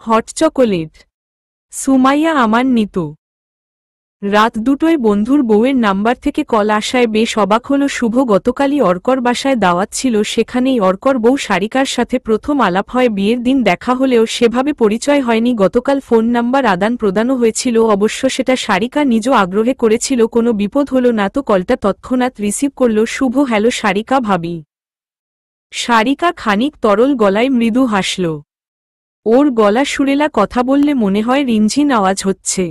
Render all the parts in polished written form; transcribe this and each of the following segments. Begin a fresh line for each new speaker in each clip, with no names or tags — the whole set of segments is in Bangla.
Hot chocolate. সুমাইয়া আমার নিতু। রাত 2টোয় বন্ধুর বউয়ের নাম্বার থেকে কল আসায় বেশ অবাক হল শুভ। গতকালই অর্কর বাসায় দাওয়াত ছিল, সেখানেই অর্কর বউ সারিকার সাথে প্রথম আলাপ হয়। বিয়ের দিন দেখা হলেও সেভাবে পরিচয় হয়নি। গতকাল ফোন নাম্বার আদান প্রদানও হয়েছিল, অবশ্য সেটা সারিকা নিজ আগ্রহে করেছিল। কোনো বিপদ হলো না তো? কলটা তৎক্ষণাৎ রিসিভ করল শুভ। হ্যালো সারিকা ভাবি। সারিকা খানিক তরল গলায় মৃদু হাসল। ওর গলা সুরেলা, কথা বললে মনে হয় রিনঝিন আওয়াজ হচ্ছে।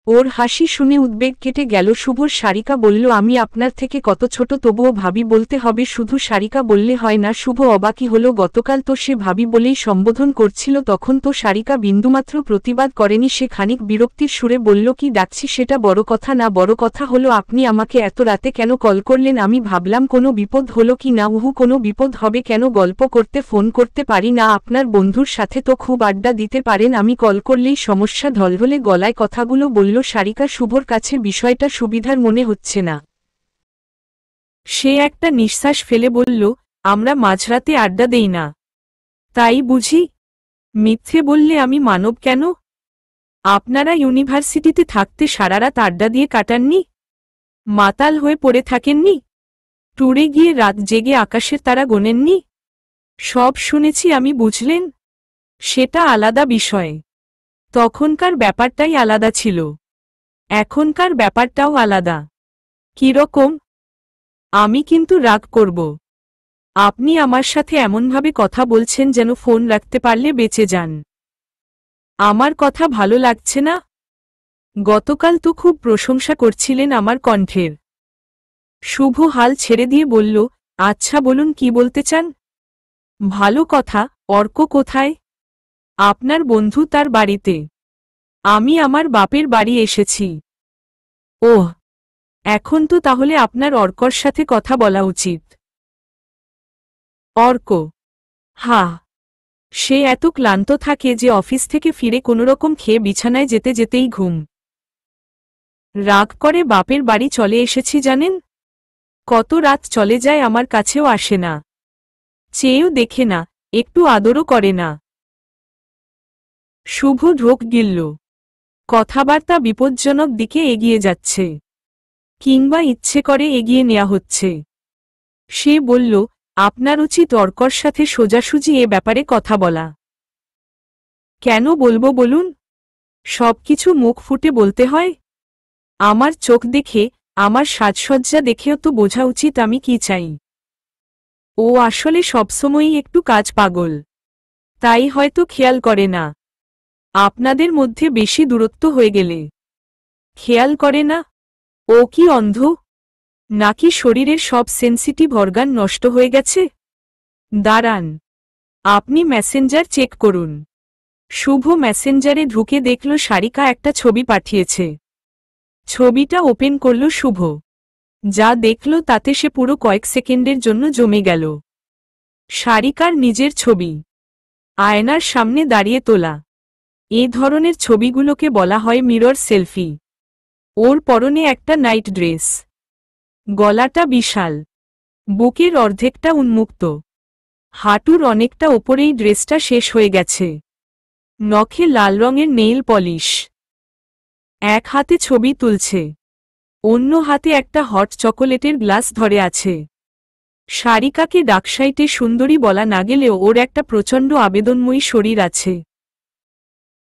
ওর হাসি শুনে উদ্বেগ কেটে গেল শুভর। সারিকা বলল, আমি আপনার থেকে কত ছোট, তবুও ভাবি বলতে হবে? শুধু সারিকা বললে হয় না? শুভ অবাকই হলো। গতকাল তো সে ভাবি বলেই সম্বোধন করছিল, তখন তো সারিকা বিন্দুমাত্র প্রতিবাদ করেনি। সে খানিক বিরক্তির সুরে বলল, কি ডাকছি সেটা বড় কথা না, বড় কথা হলো আপনি আমাকে এত রাতে কেন কল করলেন? আমি ভাবলাম কোনো বিপদ হলো কি না। কোনো বিপদ হবে কেন? গল্প করতে ফোন করতে পারি না? আপনার বন্ধুর সাথে তো খুব আড্ডা দিতে পারেন, আমি কল করলেই সমস্যা? ঢলঢলে গলায় কথাগুলো বলল সারিকা। শুভর কাছে বিষয়টা সুবিধার মনে হচ্ছে না। সে একটা নিঃশ্বাস ফেলে বলল, আমরা মাঝরাতে আড্ডা দেই না। তাই বুঝি? মিথ্যে বললে আমি মানব কেন? আপনারা ইউনিভার্সিটিতে থাকতে সারারাত আড্ডা দিয়ে কাটাননি? মাতাল হয়ে পড়ে থাকেননি? ট্যুরে গিয়ে রাত জেগে আকাশের তারা গোনেননি? সব শুনেছি আমি, বুঝলেন? সেটা আলাদা বিষয়। তখনকার ব্যাপারটাই আলাদা ছিল, এখনকার ব্যাপারটাও আলাদা। কিরকম? আমি কিন্তু রাগ করব। আপনি আমার সাথে এমনভাবে কথা বলছেন যেন ফোন রাখতে পারলে বেঁচে যান। আমার কথা ভালো লাগছে না? গতকাল তো খুব প্রশংসা করছিলেন আমার কণ্ঠের। শুভ হাল ছেড়ে দিয়ে বলল, আচ্ছা বলুন কি বলতে চান? ভালো কথা। অর্ক কোথায়? আপনার বন্ধু তার বাড়িতে। আমি আমার বাপের বাড়ি এসেছি। ওহ, এখন তো তাহলে আপনার অর্কর সাথে কথা বলা উচিত। অর্ক? হ্যাঁ, সে এত ক্লান্ত থাকে যে অফিস থেকে ফিরে কোনোরকম খেয়ে বিছানায় যেতে যেতেই ঘুম। রাগ করে বাপের বাড়ি চলে এসেছি জানেন? কত রাত চলে যায়, আমার কাছেও আসে না, চেয়েও দেখে না, একটু আদরও করে না। শুভ ঢোক গিলল। কথাবার্তা বিপজ্জনক দিকে এগিয়ে যাচ্ছে, কিংবা ইচ্ছে করে এগিয়ে নেওয়া হচ্ছে। সে বলল, আপনার উচিত অর্কর সাথে সোজাসুজি এ ব্যাপারে কথা বলা। কেন বলবো বলুন? সবকিছু মুখ ফুটে বলতে হয়? আমার চোখ দেখে, আমার সাজসজ্জা দেখেও তো বোঝা উচিত আমি কি চাই। ও আসলে সবসময়ই একটু কাজ পাগল, তাই হয়তো খেয়াল করে না। আপনাদের মধ্যে বেশি দূরত্ব হয়ে গেলে খেয়াল করে না? ও কি অন্ধ? নাকি শরীরের সব সেন্সিটিভ অর্গান নষ্ট হয়ে গেছে? দাঁড়ান, আপনি মেসেঞ্জার চেক করুন। শুভ মেসেঞ্জারে ঢুকে দেখল সারিকা একটা ছবি পাঠিয়েছে। ছবিটা ওপেন করল শুভ। যা দেখল তাতে সে পুরো কয়েক সেকেন্ডের জন্য জমে গেল। সারিকার নিজের ছবি, আয়নার সামনে দাঁড়িয়ে তোলা। এ ধরনের ছবিগুলোকে বলা হয় মিরর সেলফি। ওর পরনে একটা নাইট ড্রেস, গলাটা বিশাল, বুকের অর্ধেকটা উন্মুক্ত, হাঁটুর অনেকটা ওপরেই ড্রেসটা শেষ হয়ে গেছে। নখে লাল রঙের নেইল পলিশ। এক হাতে ছবি তুলছে, অন্য হাতে একটা হট চকোলেটের গ্লাস ধরে আছে। সারিকাকে ডাকসাইটে সুন্দরী বলা না গেলেও ওর একটা প্রচণ্ড আবেদনময়ী শরীর আছে।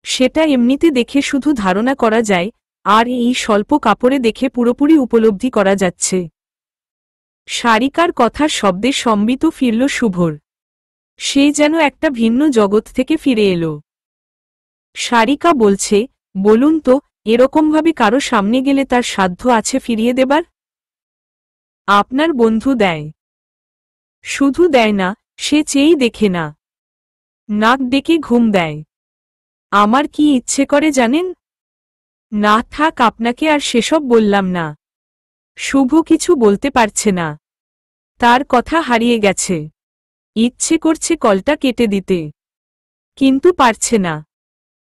সেটা এমনিতে দেখে শুধু ধারণা করা যায়, আর এই স্বল্প কাপড়ে দেখে পুরোপুরি উপলব্ধি করা যাচ্ছে। সারিকার কথার শব্দে সম্বিত ফিরল শুভর। সে যেন একটা ভিন্ন জগৎ থেকে ফিরে এলো। সারিকা বলছে, বলুন তো, এরকমভাবে কারো সামনে গেলে তার সাধ্য আছে ফিরিয়ে দেবার? আপনার বন্ধু দেয়। শুধু দেয় না, সে চেয়েই দেখে না, নাক ডেকে ঘুম দেয়। আমার কি ইচ্ছে করে জানেন? না থাক, আপনাকে আর সেসব বললাম না। শুভ কিছু বলতে পারছে না, তার কথা হারিয়ে গেছে। ইচ্ছে করছে কলটা কেটে দিতে, কিন্তু পারছে না।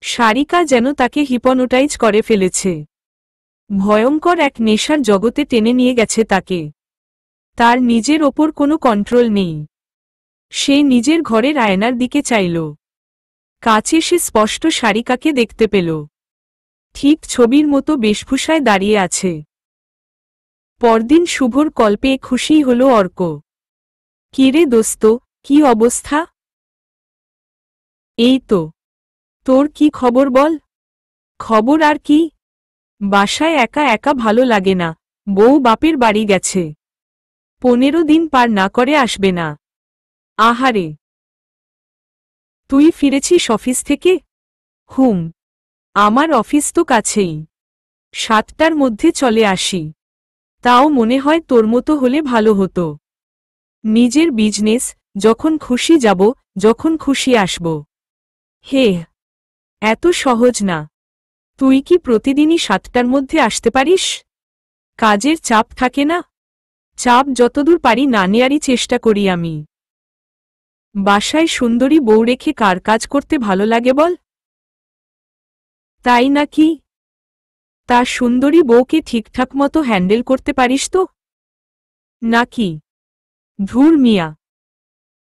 সারিকা যেন তাকে হিপনোটাইজ করে ফেলেছে। ভয়ঙ্কর এক নেশার জগতে টেনে নিয়ে গেছে তাকে। তার নিজের ওপর কোনো কন্ট্রোল নেই। সে নিজের ঘরের আয়নার দিকে চাইল। কাছে সে স্পষ্ট সারিকাকে দেখতে পেল। ঠিক ছবির মতো বেশভূষায় দাঁড়িয়ে আছে। পরদিন শুভর কল পেয়ে খুশি হল অর্ক। কিরে দোস্ত, কি অবস্থা? এই তো। তোর কি খবর বল? খবর আর কি, বাসায় একা একা ভালো লাগে না। বউ বাপের বাড়ি গেছে, 15 দিন পার না করে আসবে না। আহারে, তুই ফিরেছিস অফিস থেকে? হুম, আমার অফিস তো কাছেই, 7টার মধ্যে চলে আসি। তাও মনে হয় তোর মতো হলে ভালো হতো। নিজের বিজনেস, যখন খুশি যাব, যখন খুশি আসব। হে, এত সহজ না। তুই কি প্রতিদিনই 7টার মধ্যে আসতে পারিস? কাজের চাপ থাকে না? চাপ যতদূর পারি না নেয়ারই চেষ্টা করি আমি। বাসায় সুন্দরী বউ রেখে কার কাজ করতে ভালো লাগে বল? তাই নাকি? তা সুন্দরী বউকে ঠিকঠাক মতো হ্যান্ডেল করতে পারিস তো? নাকি? ধুর মিয়া,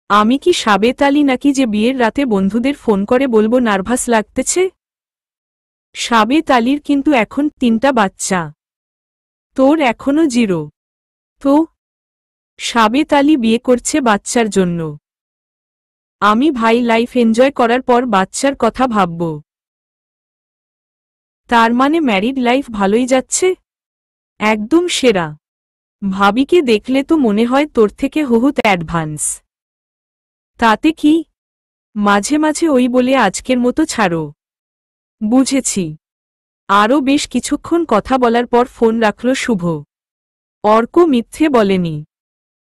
আমি কি সাবেত আলী নাকি যে বিয়ের রাতে বন্ধুদের ফোন করে বলবো নার্ভাস লাগতেছে? সাবেত আলীর কিন্তু এখন 3টা বাচ্চা, তোর এখনো 0। তো সাবেত আলী বিয়ে করছে বাচ্চার জন্য। আমি ভাই লাইফ এনজয় করার পর বাচ্চার কথা ভাবব। তার মানে ম্যারিড লাইফ ভালোই যাচ্ছে? একদম সেরা। ভাবিকে দেখলে তো মনে হয় তোর থেকে বহুত অ্যাডভান্স। তাতে কি, মাঝে মাঝে ওই বলে আজকের মতো ছাড়ো। বুঝেছি। আরও বেশ কিছুক্ষণ কথা বলার পর ফোন রাখল শুভ। অর্ক মিথ্যে বলেনি,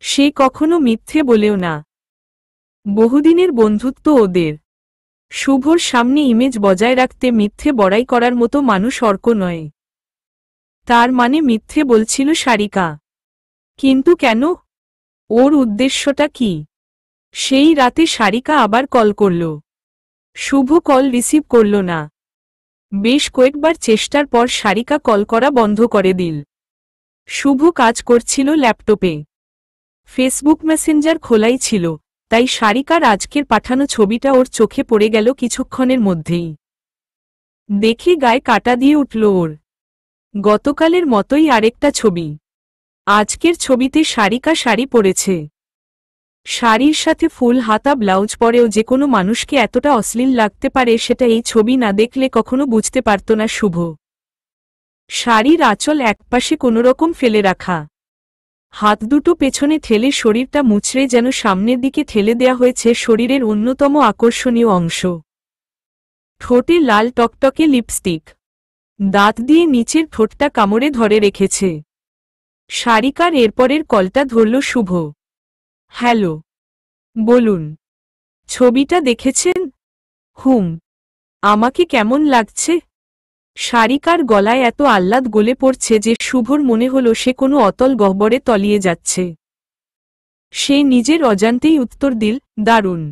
সে কখনো মিথ্যে বলেও না। বহুদিনের বন্ধুত্ব ওদের। শুভর সামনে ইমেজ বজায় রাখতে মিথ্যে বড়াই করার মতো মানুষ অর্ক নয়। তার মানে মিথ্যে বলছিল সারিকা। কিন্তু কেন? ওর উদ্দেশ্যটা কি? সেই রাতে সারিকা আবার কল করল। শুভ কল রিসিভ করল না। বেশ কয়েকবার চেষ্টার পর সারিকা কল করা বন্ধ করে দিল। শুভ কাজ করছিল ল্যাপটপে। ফেসবুক মেসেঞ্জার খোলাই ছিল, তাই সারিকার আজকের পাঠানো ছবিটা ওর চোখে পড়ে গেল কিছুক্ষণের মধ্যেই। দেখে গায়ে কাটা দিয়ে উঠল ওর। গতকালের মতোই আরেকটা ছবি। আজকের ছবিতে সারিকা শাড়ি পরেছে। শাড়ির সাথে ফুল হাতা ব্লাউজ পরেও যে কোনো মানুষকে এতটা অশ্লীল লাগতে পারে সেটা এই ছবি না দেখলে কখনো বুঝতে পারত না শুভ। শাড়ির আঁচল একপাশে কোনোরকম ফেলে রাখা, হাত দুটো পেছনে ঠেলে শরীরটা মুচড়ে যেন সামনের দিকে ঠেলে দেয়া হয়েছে শরীরের অন্যতম আকর্ষণীয় অংশ। ঠোঁটে লাল টকটকে লিপস্টিক, দাঁত দিয়ে নিচের ঠোঁটটা কামড়ে ধরে রেখেছে। সারিকার এরপরের কলটা ধরল শুভ। হ্যালো, বলুন। ছবিটা দেখেছেন? হুম। আমাকে কেমন লাগছে? সারিকার গলায় এত আহ্লাদ গলে পড়ছে যে শুভর মনে হল সে কোনো অতল গহ্বরে তলিয়ে যাচ্ছে। সে নিজের অজান্তেই উত্তর দিল, দারুণ।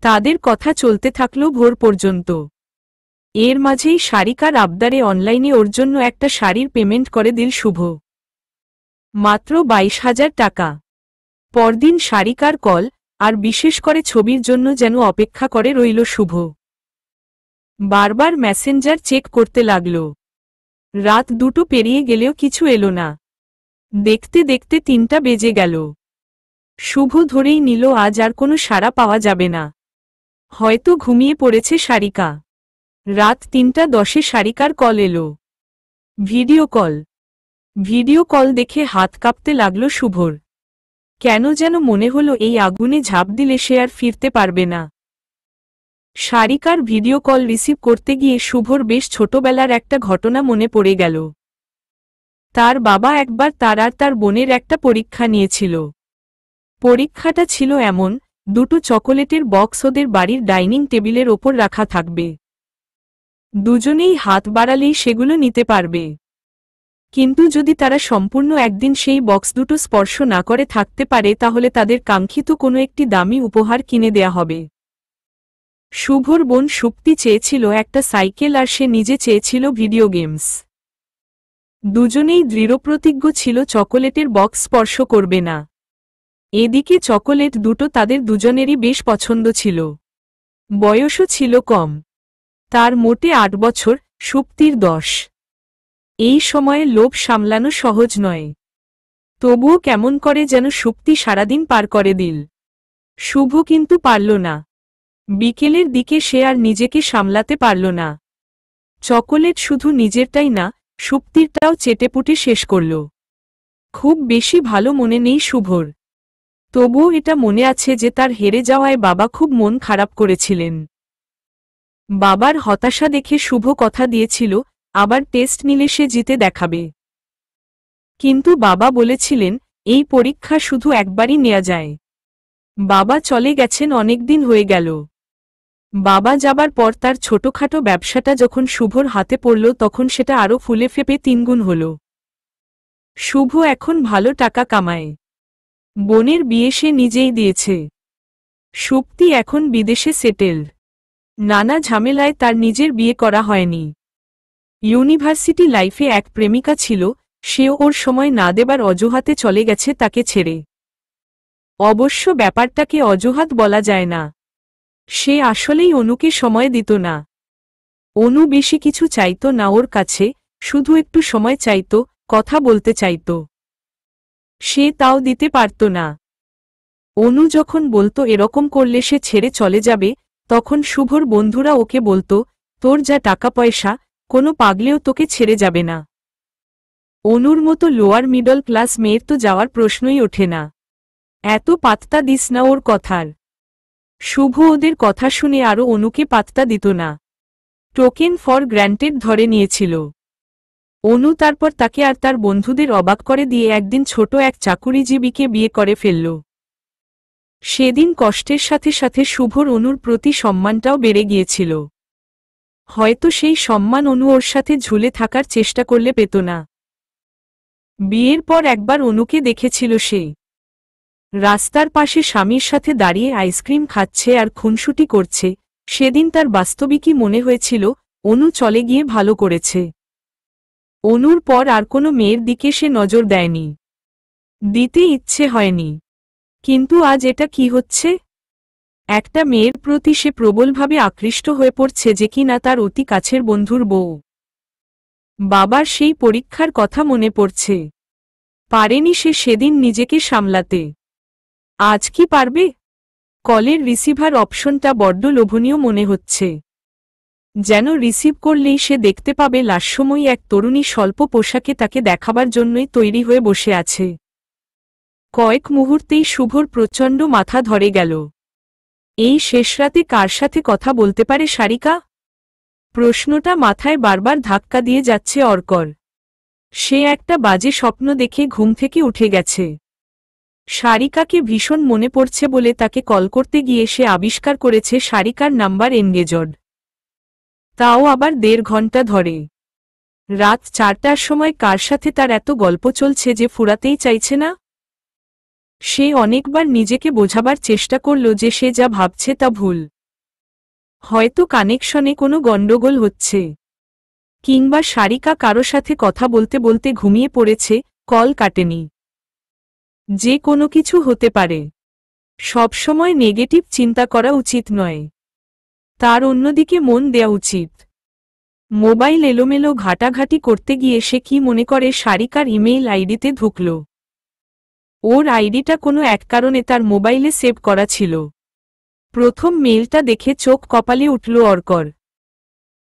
তাদের কথা চলতে থাকল ভোর পর্যন্ত। এর মাঝেই সারিকার আবদারে অনলাইনে ওর জন্য একটা শাড়ির পেমেন্ট করে দিল শুভ। মাত্র 22,000 টাকা। পরদিন সারিকার কল, আর বিশেষ করে ছবির জন্য যেন অপেক্ষা করে রইল শুভ। বারবার মেসেঞ্জার চেক করতে লাগল। রাত 2টো পেরিয়ে গেলেও কিছু এলো না। দেখতে দেখতে 3টা বেজে গেল। শুভ ধরেই নিল আজ আর কোনো সাড়া পাওয়া যাবে না। হয়তো ঘুমিয়ে পড়েছে সারিকা। রাত 3টা 10-এ সারিকার কল এলো। Video call. ভিডিও কল দেখে হাত কাঁপতে লাগল শুভর। কেন যেন মনে হলো এই আগুনে ঝাঁপ দিলে সে আর ফিরতে পারবে না। সারিকার ভিডিও কল রিসিভ করতে গিয়ে শুভর বেশ ছোটবেলার একটা ঘটনা মনে পড়ে গেল। তার বাবা একবার তার আর তার বোনের একটা পরীক্ষা নিয়েছিল। পরীক্ষাটা ছিল এমন, 2টো চকোলেটের বক্স ওদের বাড়ির ডাইনিং টেবিলের ওপর রাখা থাকবে। দুজনেই হাত বাড়ালেই সেগুলো নিতে পারবে। কিন্তু যদি তারা সম্পূর্ণ একদিন সেই বক্স দুটো স্পর্শ না করে থাকতে পারে তাহলে তাদের কাঙ্ক্ষিত কোনো একটি দামি উপহার কিনে দেয়া হবে। শুভর বোন সুপ্তি চেয়েছিল একটা সাইকেল আর সে নিজে চেয়েছিল ভিডিও গেমস। দুজনেই দৃঢ়প্রতিজ্ঞ ছিল চকোলেটের বক্স স্পর্শ করবে না। এদিকে চকোলেট দুটো তাদের দুজনেরই বেশ পছন্দ ছিল। বয়সও ছিল কম, তার মোটে 8 বছর, সুপ্তির 10। এই সময়ে লোভ সামলানো সহজ নয়। তবুও কেমন করে যেন সুপ্তি সারাদিন পার করে দিল। শুভ কিন্তু পারল না। বিকেলের দিকে সে আর নিজেকে সামলাতে পারল না। চকোলেট শুধু নিজেরটাই না, সুপ্তিরটাও চেটেপুটে শেষ করল। খুব বেশি ভালো মনে নেই শুভর। তবুও এটা মনে আছে যে তার হেরে যাওয়ায় বাবা খুব মন খারাপ করেছিলেন। বাবার হতাশা দেখে শুভ কথা দিয়েছিল আবার টেস্ট নিলে সে জিতে দেখাবে। কিন্তু বাবা বলেছিলেন এই পরীক্ষা শুধু একবারই নেওয়া যায়। বাবা চলে গেছেন অনেকদিন হয়ে গেল। বাবা যাবার পর তার ছোটখাটো ব্যবসাটা যখন শুভর হাতে পড়ল তখন সেটা আরও ফুলে ফেপে 3 গুণ হল। শুভ এখন ভালো টাকা কামায়। বোনের বিয়ে সে নিজেই দিয়েছে। সুপ্তি এখন বিদেশে সেটেলড। নানা ঝামেলায় তার নিজের বিয়ে করা হয়নি। ইউনিভার্সিটি লাইফে এক প্রেমিকা ছিল, সেও ওর সময় না দেবার অজুহাতে চলে গেছে তাকে ছেড়ে। অবশ্য ব্যাপারটাকে অজুহাত বলা যায় না। সে আসলেই অনুকে সময় দিত না। অনু বেশি কিছু চাইত না ওর কাছে, শুধু একটু সময় চাইত, কথা বলতে চাইত। সে তাও দিতে পারত না। অনু যখন বলতো এরকম করলে সে ছেড়ে চলে যাবে, তখন শুভর বন্ধুরা ওকে বলতো তোর যা টাকা পয়সা, কোনো পাগলেও তোকে ছেড়ে যাবে না। অনুর মতো লোয়ার মিডল ক্লাস মেয়ের তো যাওয়ার প্রশ্নই ওঠে না। এত পাত্তা দিস না ওর কথার। শুভ ওদের কথা শুনে আরও অনুকে পাত্তা দিত না। টোকেন ফর গ্র্যান্টেড ধরে নিয়েছিল। অনু তারপর তাকে আর তার বন্ধুদের অবাক করে দিয়ে একদিন ছোট এক চাকুরিজীবীকে বিয়ে করে ফেলল। সেদিন কষ্টের সাথে সাথে শুভর অনুর প্রতি সম্মানটাও বেড়ে গিয়েছিল। হয়তো সেই সম্মান অনু ওর সাথে ঝুলে থাকার চেষ্টা করলে পেত না। বিয়ের পর একবার অনুকে দেখেছিল সে রাস্তার পাশে স্বামীর সাথে দাঁড়িয়ে আইসক্রিম খাচ্ছে আর খুনসুটি করছে। সেদিন তার বাস্তবিকই মনে হয়েছিল অনু চলে গিয়ে ভালো করেছে। অনুর পর আর কোনো মেয়ের দিকে সে নজর দেয়নি, দিতে ইচ্ছে হয়নি। কিন্তু আজ এটা কি হচ্ছে? একটা মেয়ের প্রতি সে প্রবলভাবে আকৃষ্ট হয়ে পড়ছে যে কিনা তার অতি কাছের বন্ধুর বউ। বাবার সেই পরীক্ষার কথা মনে পড়ছে। পারেনি সে সেদিন নিজেকে সামলাতে। আজ কি পারবে? কলের রিসিভার অপশনটা বড্ড লোভনীয় মনে হচ্ছে। যেন রিসিভ করলেই সে দেখতে পাবে লাস্যময়ী এক তরুণী স্বল্প পোশাকে তাকে দেখাবার জন্যই তৈরি হয়ে বসে আছে। কয়েক মুহূর্তেই শুভর প্রচণ্ড মাথা ধরে গেল। এই শেষ রাতে কার সাথে কথা বলতে পারে সারিকা? প্রশ্নটা মাথায় বারবার ধাক্কা দিয়ে যাচ্ছে অর্কর। সে একটা বাজে স্বপ্ন দেখে ঘুম থেকে উঠে গেছে। সারিকাকে ভীষণ মনে পড়ছে বলে তাকে কল করতে গিয়ে সে আবিষ্কার করেছে সারিকার নাম্বার এনগেজড। তাও আবার 1.5 ঘন্টা ধরে। রাত 4টার সময় কার সাথে তার এত গল্প চলছে যে ফুরাতেই চাইছে না। সে অনেকবার নিজেকে বোঝাবার চেষ্টা করল যে সে যা ভাবছে তা ভুল। হয়তো কানেকশনে কোনো গণ্ডগোল হচ্ছে, কিংবা সারিকা কারো সাথে কথা বলতে বলতে ঘুমিয়ে পড়েছে, কল কাটেনি। যে কোনো কিছু হতে পারে। সবসময় নেগেটিভ চিন্তা করা উচিত নয়। তার অন্যদিকে মন দেয়া উচিত। মোবাইল এলোমেলো ঘাটাঘাটি করতে গিয়ে সে কি মনে করে সারিকার ইমেইল আইডিতে ঢুকল। ওর আইডিটা কোনো এক কারণে তার মোবাইলে সেভ করা ছিল। প্রথম মেইলটা দেখে চোখ কপালে উঠল অর্কর।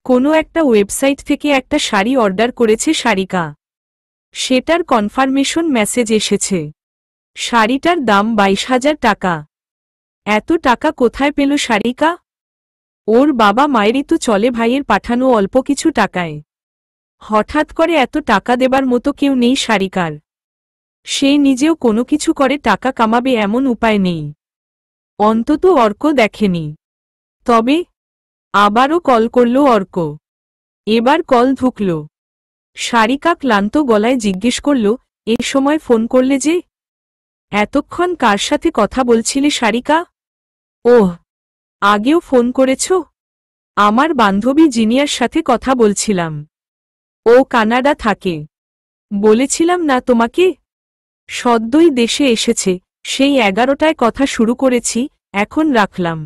কোনো একটা ওয়েবসাইট থেকে একটা শাড়ি অর্ডার করেছে সারিকা। সেটার কনফার্মেশন মেসেজ এসেছে। শাড়িটার দাম 22,000 টাকা। এত টাকা কোথায় পেল সারিকা? ওর বাবা মায়েরই তো চলে ভাইয়ের পাঠানো অল্প কিছু টাকায়। হঠাৎ করে এত টাকা দেবার মতো কেউ নেই সারিকার। সে নিজেও কোনো কিছু করে টাকা কামাবে এমন উপায় নেই। অন্তত অর্ক দেখেনি। তবে আবারও কল করল অর্ক। এবার কল ঢুকল। সারিকা ক্লান্ত গলায় জিজ্ঞেস করল, এ সময় ফোন করলে যে? এতক্ষণ কার সাথে কথা বলছিলে সারিকা? ওহ, আগেও ফোন করেছ? আমার বান্ধবী জিনিয়ার সাথে কথা বলছিলাম। ও কানাডা থাকে। বলেছিলাম না তোমাকে? সদ্যই দেশে এসেছে, সেই 11টায় কথা শুরু করেছি, এখন রাখলাম।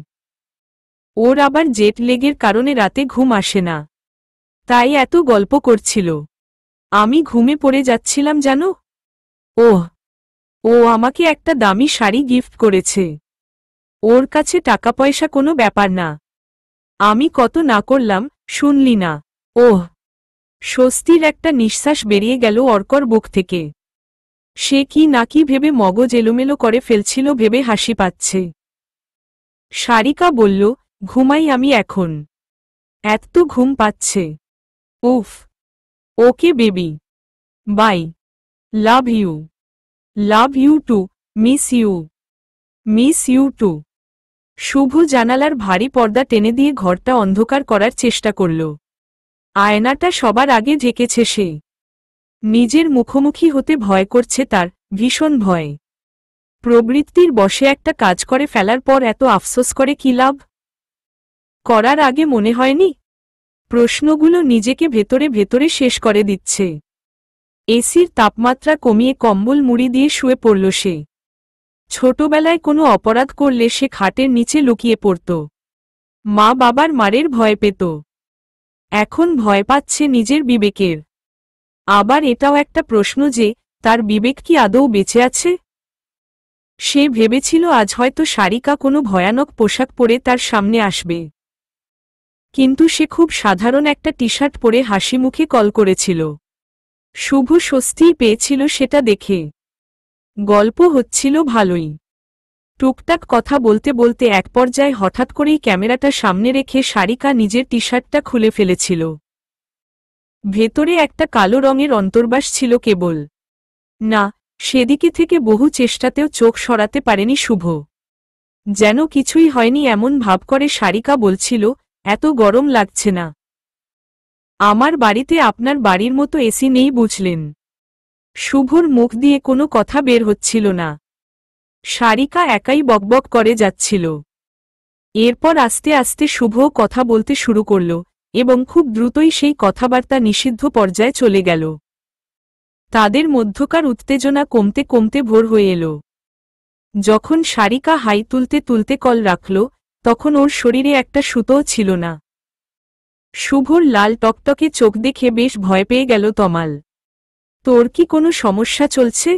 ওর আবার জেট লেগের কারণে রাতে ঘুম আসে না, তাই এত গল্প করছিল। আমি ঘুমে পড়ে যাচ্ছিলাম জানো। ওহ, ও আমাকে একটা দামি শাড়ি গিফট করেছে। ওর কাছে টাকা পয়সা কোনো ব্যাপার না। আমি কত না করলাম, শুনলি না। ওহ, স্বস্তির একটা নিঃশ্বাস বেরিয়ে গেল অর্কর বুক থেকে। সে কি না কি ভেবে মগজ এলোমেলো করে ফেলছিল ভেবে হাসি পাচ্ছে। সারিকা বলল, ঘুমাই আমি এখন। এত ঘুম পাচ্ছে। উফ। Okay baby, bye. Love you. Love you too. Miss you. Miss you too. শুভ জানালার ভারী পর্দা টেনে দিয়ে ঘরটা অন্ধকার করার চেষ্টা করল। আয়নাটা সবার আগে ঢেকেছে সে। নিজের মুখোমুখি হতে ভয় করছে তার, ভীষণ ভয়। প্রবৃত্তির বশে একটা কাজ করে ফেলার পর এত আফসোস করে কি লাভ? করার আগে মনে হয়নি? প্রশ্নগুলো নিজেকে ভেতরে ভেতরে শেষ করে দিচ্ছে। এসির তাপমাত্রা কমিয়ে কম্বল মুড়ি দিয়ে শুয়ে পড়ল সে। ছোটবেলায় কোনো অপরাধ করলে সে খাটের নিচে লুকিয়ে পড়ত। মা বাবার মারের ভয় পেত। এখন ভয় পাচ্ছে নিজের বিবেকের। আবার এটাও একটা প্রশ্ন যে, তার বিবেক কি আদৌ বেঁচে আছে? সে ভেবেছিল আজ হয়তো সারিকা কোনো ভয়ানক পোশাক পরে তার সামনে আসবে। কিন্তু সে খুব সাধারণ একটা টি শার্ট পরে হাসি মুখে কল করেছিল। শুভ স্বস্তিই পেয়েছিল সেটা দেখে। গল্প হচ্ছিল ভালোই। টুকটাক কথা বলতে বলতে এক পর্যায়ে হঠাৎ করেই ক্যামেরাটা সামনে রেখে সারিকা নিজের টি শার্টটা খুলে ফেলেছিল। ভেতরে একটা কালো রঙের অন্তর্বাস ছিল কেবল। না, সেদিকে থেকে বহু চেষ্টাতেও চোখ সরাতে পারেনি শুভ। যেন কিছুই হয়নি এমন ভাব করে সারিকা বলছিল, এত গরম লাগছে না। আমার বাড়িতে আপনার বাড়ির মতো এসি নেই বুঝলেন। শুভর মুখ দিয়ে কোনো কথা বের হচ্ছিল না। সারিকা একাই বকবক করে যাচ্ছিল। এরপর আস্তে আস্তে শুভও কথা বলতে শুরু করল, এবং খুব দ্রুতই সেই কথাবার্তা নিষিদ্ধ পর্যায়ে চলে গেল। তাদের মধ্যকার উত্তেজনা কমতে কমতে ভোর হয়ে এলো। যখন সারিকা হাই তুলতে তুলতে কল রাখল, তখন ওর শরীরে একটা সুতোও ছিল না। শুভর লাল টকটকে চোখ দেখে বেশ ভয় পেয়ে গেল তমাল। তোর কি কোনো সমস্যা চলছে?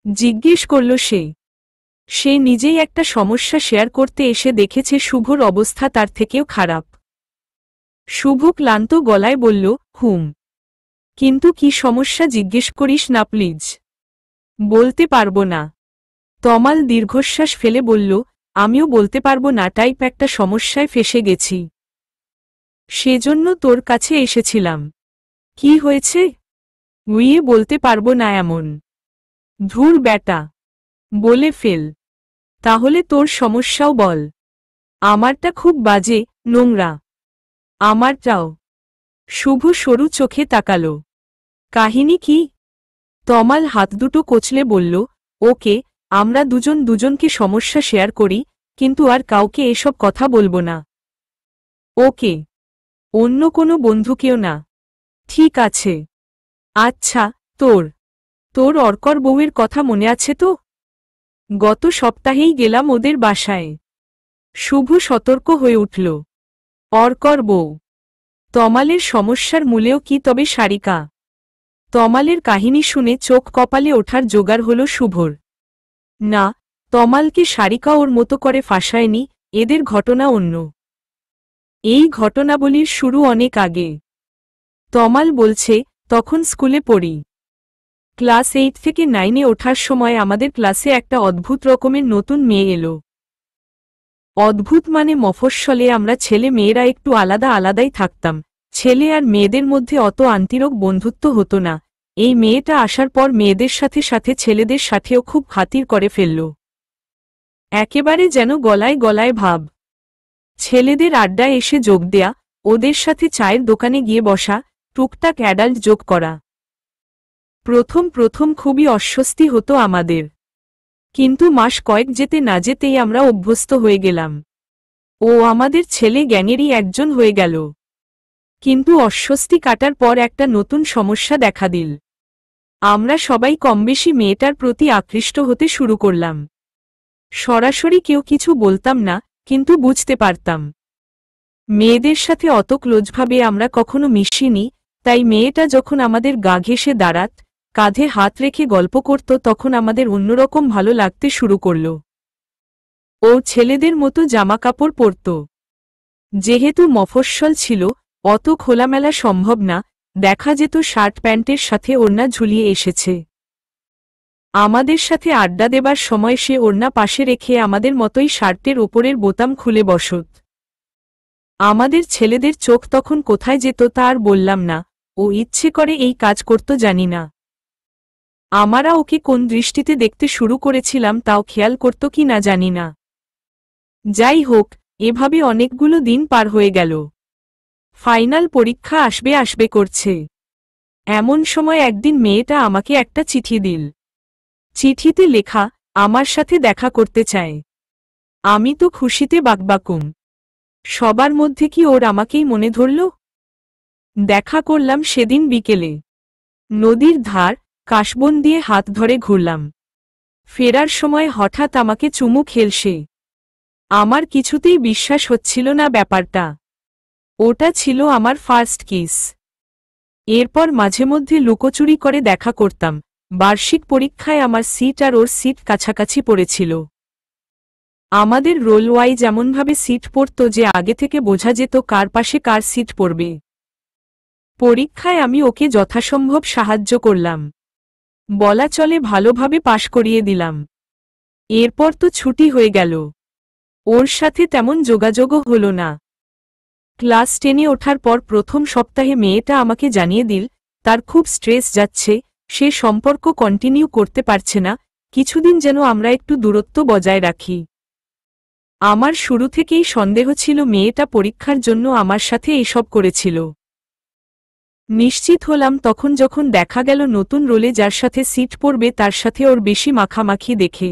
জিজ্ঞেস করল সে। সে নিজেই একটা সমস্যা শেয়ার করতে এসে দেখেছে শুভর অবস্থা তার থেকেও খারাপ। শুভ ক্লান্ত গলায় বলল, কিন্তু কি সমস্যা জিজ্ঞেস করিস না প্লিজ। বলতে পারবো না। তমাল দীর্ঘশ্বাস ফেলে বলল, আমিও বলতে পারবো না, টাইপ একটা সমস্যায় ফেসে গেছি। সেজন্য তোর কাছে এসেছিলাম। কি হয়েছে? উইয়ে বলতে পারবো না এমন। ধুর ব্যাটা, বলে ফেল। তাহলে তোর সমস্যাও বল। আমারটা খুব বাজে, নোংরা। আমারটাও। শুভ সরু চোখে তাকালো। কাহিনী কি? তমাল হাত দুটো কচলে বলল, ওকে, আমরা দুজন দুজনকে সমস্যা শেয়ার করি, কিন্তু আর কাউকে এসব কথা বলবো না। ওকে। অন্য কোনো বন্ধুকেও না। ঠিক আছে। আচ্ছা, তোর অর্কর বউয়ের কথা মনে আছে তো? গত সপ্তাহেই গেলাম ওদের বাসায়। শুভ সতর্ক হয়ে উঠল। অর্কর বউ? তমালের সমস্যার মূলেও কি তবে সারিকা? তমালের কাহিনী শুনে চোখ কপালে ওঠার জোগাড় হল শুভর। না, তমালকে সারিকা ওর মতো করে ফাঁসায়নি, এদের ঘটনা অন্য। এই ঘটনাবলীর শুরু অনেক আগে। তমাল বলছে, তখন স্কুলে পড়ি। ক্লাস 8 থেকে 9-এ ওঠার সময় আমাদের ক্লাসে একটা অদ্ভুত রকমের নতুন মেয়ে এলো। অদ্ভুত মানে মফস্বলে আমরা ছেলে মেয়েরা একটু আলাদা আলাদাই থাকতাম। ছেলে আর মেয়েদের মধ্যে অত আন্তরিক বন্ধুত্ব হতো না। এই মেয়েটা আসার পর মেয়েদের সাথে সাথে ছেলেদের সাথেও খুব খাতির করে ফেলল। একেবারে যেন গলায় গলায় ভাব। ছেলেদের আড্ডায় এসে যোগ দেয়া, ওদের সাথে চায়ের দোকানে গিয়ে বসা, টুকটাক অ্যাডাল্ট যোগ করা। প্রথম প্রথম খুবই অস্বস্তি হতো আমাদের। কিন্তু মাস কয়েক যেতে না যেতেই আমরা অভ্যস্ত হয়ে গেলাম। ও আমাদের ছেলে গ্যাংয়েরই একজন হয়ে গেল। কিন্তু অস্বস্তি কাটার পর একটা নতুন সমস্যা দেখা দিল। আমরা সবাই কমবেশি মেয়েটার প্রতি আকৃষ্ট হতে শুরু করলাম। সরাসরি কেউ কিছু বলতাম না, কিন্তু বুঝতে পারতাম। মেয়েদের সাথে অত ক্লোজভাবে আমরা কখনো মিশিনি, তাই মেয়েটা যখন আমাদের গা ঘেঁষে দাঁড়াত, কাঁধে হাত রেখে গল্প করত, তখন আমাদের অন্যরকম ভালো লাগতে শুরু করল। ও ছেলেদের মতো জামাকাপড় পরত। যেহেতু মফস্বল ছিল, অত খোলামেলা সম্ভব না, দেখা যেত শার্ট প্যান্টের সাথে ওড়না ঝুলিয়ে এসেছে। আমাদের সাথে আড্ডা দেবার সময় সে ওড়না পাশে রেখে আমাদের মতোই শার্টের ওপরের বোতাম খুলে বসত। আমাদের ছেলেদের চোখ তখন কোথায় যেত তা আর বললাম না, ও ইচ্ছে করে এই কাজ করত জানি না। আমরা ওকে কোন দৃষ্টিতে দেখতে শুরু করেছিলাম তাও খেয়াল করত কি না জানি না। যাই হোক, এভাবে অনেকগুলো দিন পার হয়ে গেল। ফাইনাল পরীক্ষা আসবে আসবে করছে। এমন সময় একদিন মেয়েটা আমাকে একটা চিঠি দিল। চিঠিতে লেখা, আমার সাথে দেখা করতে চায়। আমি তো খুশিতে বাকবাকুম। সবার মধ্যে কি ওর আমাকেই মনে ধরল? দেখা করলাম সেদিন বিকেলে। নদীর ধার, কাশবন দিয়ে হাত ধরে ঘুরলাম। ফেরার সময় হঠাৎ আমাকে চুমু খেলছে। আমার কিছুতেই বিশ্বাস হচ্ছিল না ব্যাপারটা। ওটা ছিল আমার ফার্স্ট কিস। এরপর মাঝে মধ্যে লুকোচুরি করে দেখা করতাম। বার্ষিক পরীক্ষায় আমার সিট আর ওর সিট কাছাকাছি পড়েছিল। আমাদের রোল ওয়াইজ এমনভাবে সিট পড়ত যে আগে থেকে বোঝা যেত কার পাশে কার সিট পড়বে। পরীক্ষায় আমি ওকে যথাসম্ভব সাহায্য করলাম। বলা চলে ভালোভাবে পাশ করিয়ে দিলাম। এরপর তো ছুটি হয়ে গেল। ওর সাথে তেমন যোগাযোগও হলো না। ক্লাস 10-এ ওঠার পর প্রথম সপ্তাহে মেয়েটা আমাকে জানিয়ে দিল, তার খুব স্ট্রেস যাচ্ছে, সে সম্পর্ক কন্টিনিউ করতে পারছে না, কিছুদিন যেন আমরা একটু দূরত্ব বজায় রাখি। আমার শুরু থেকেই সন্দেহ ছিল মেয়েটা পরীক্ষার জন্য আমার সাথে এসব করেছিল। নিশ্চিত হলাম তখন যখন দেখা গেল নতুন রোলে যার সাথে সিট পড়বে তার সাথে ওর বেশি মাখামাখি দেখে।